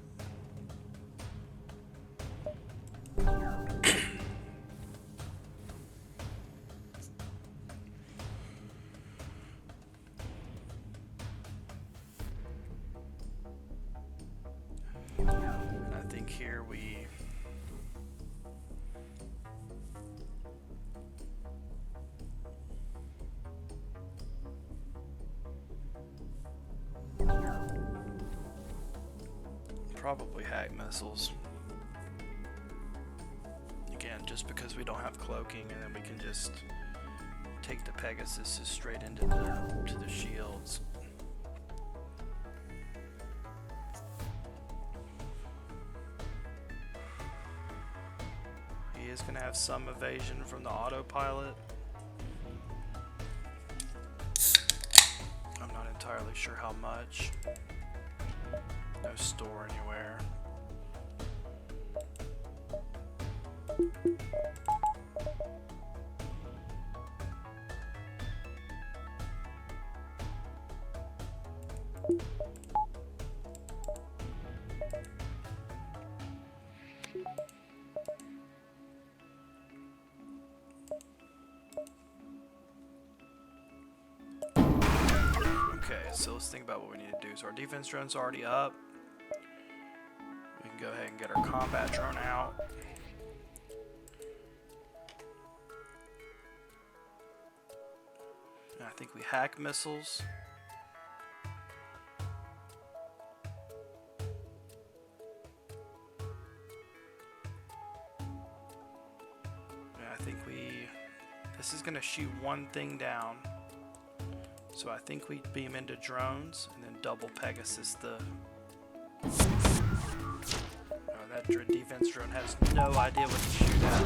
I think here we probably hack missiles. Again, just because we don't have cloaking, and then we can just take the Pegasus straight into the shields. He is going to have some evasion from the autopilot. I'm not entirely sure how much. No store anywhere. Okay, so let's think about what we need to do. So our defense drone's already up. We can go ahead and get our combat drone out. And I think we hack missiles. And I think this is gonna shoot one thing down. So I think we beam into drones and then double Pegasus the... Oh, that defense drone has no idea what to shoot at.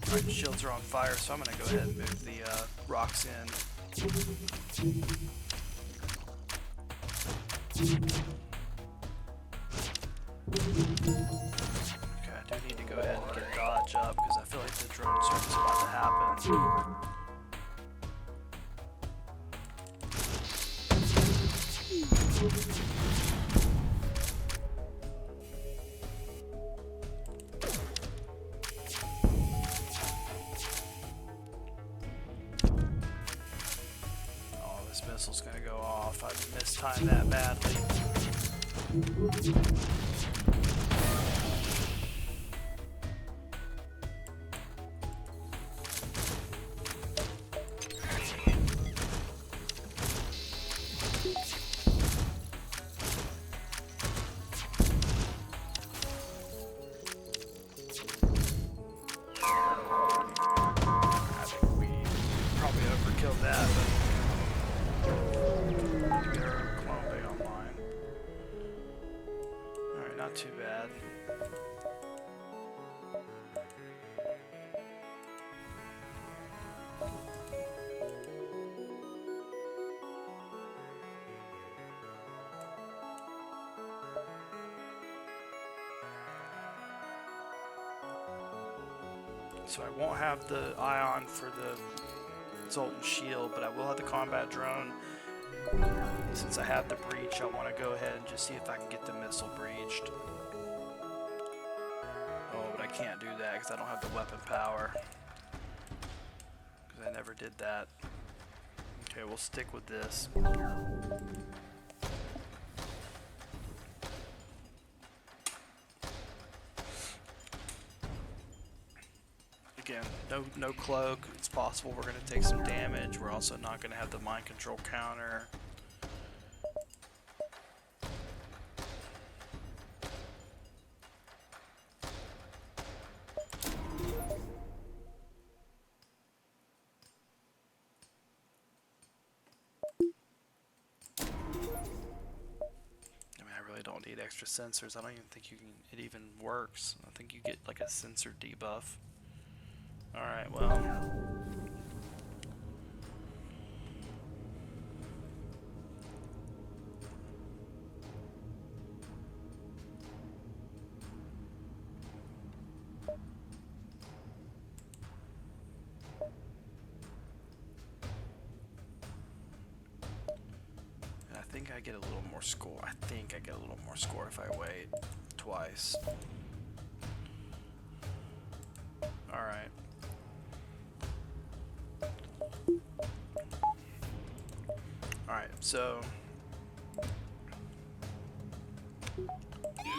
Alright, the shields are on fire, so I'm going to go ahead and move the rocks in. Okay, I do need to go ahead and get dodge up because I feel like the drone storm's about to happen. Oh, this missile's gonna go off. I mistimed that badly. not too bad. So I won't have the ion for the Zoltan shield, but I will have the combat drone. Since I have the breach, I want to go ahead and just see if I can get the missile breached. Oh, but I can't do that because I don't have the weapon power. Because I never did that. Okay, we'll stick with this. Again, no cloak. It's possible we're going to take some damage. We're also not going to have the mind control counter. Don't need extra sensors. I don't even think it even works. I think you get like a sensor debuff. Alright, well. I think I get a little more score. I think I get a little more score if I wait twice. Alright. Alright, so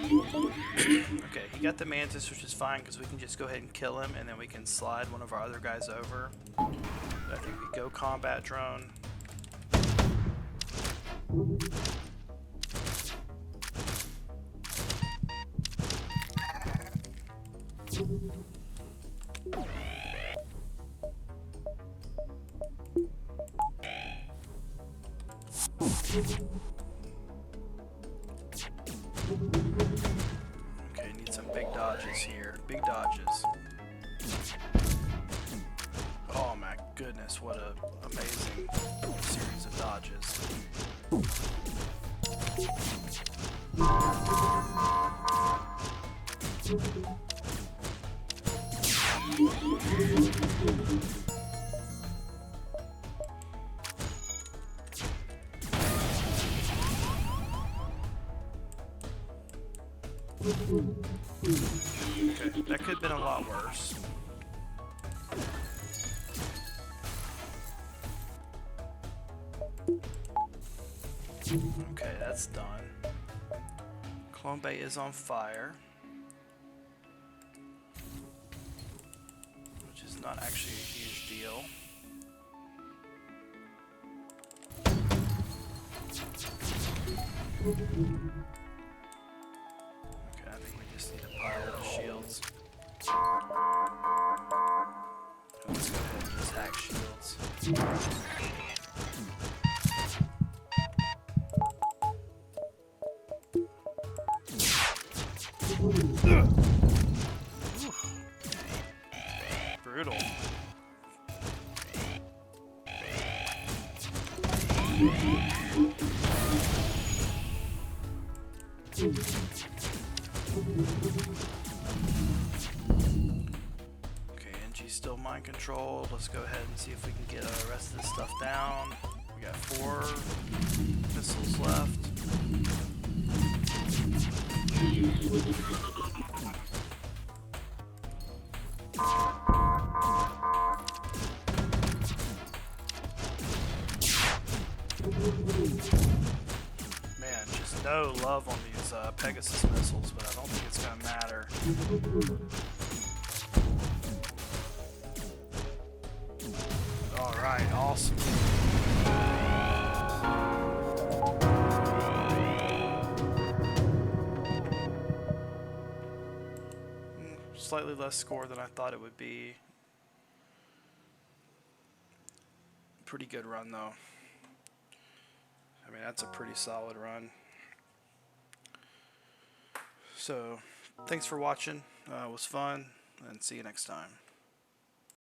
okay, he got the Mantis, which is fine because we can just go ahead and kill him and then we can slide one of our other guys over. But I think we go combat drone. Okay, need some big dodges here. Big dodges. Oh my goodness, what a amazing series of dodges. Okay, that could have been a lot worse. Okay, that's done. Clone Bay is on fire, which is not actually a huge deal. Okay, I think we just need a pile of shields. Let's go ahead and just hack shields. Brutal. Okay, NG's still mind controlled. Let's go ahead and see if we can get the rest of this stuff down. We got 4 missiles left. Man, just no love on these Pegasus missiles, but I don't think it's gonna matter. Alright, awesome. Slightly less score than I thought it would be. Pretty good run though. I mean, that's a pretty solid run. So, thanks for watching. It was fun, and see you next time.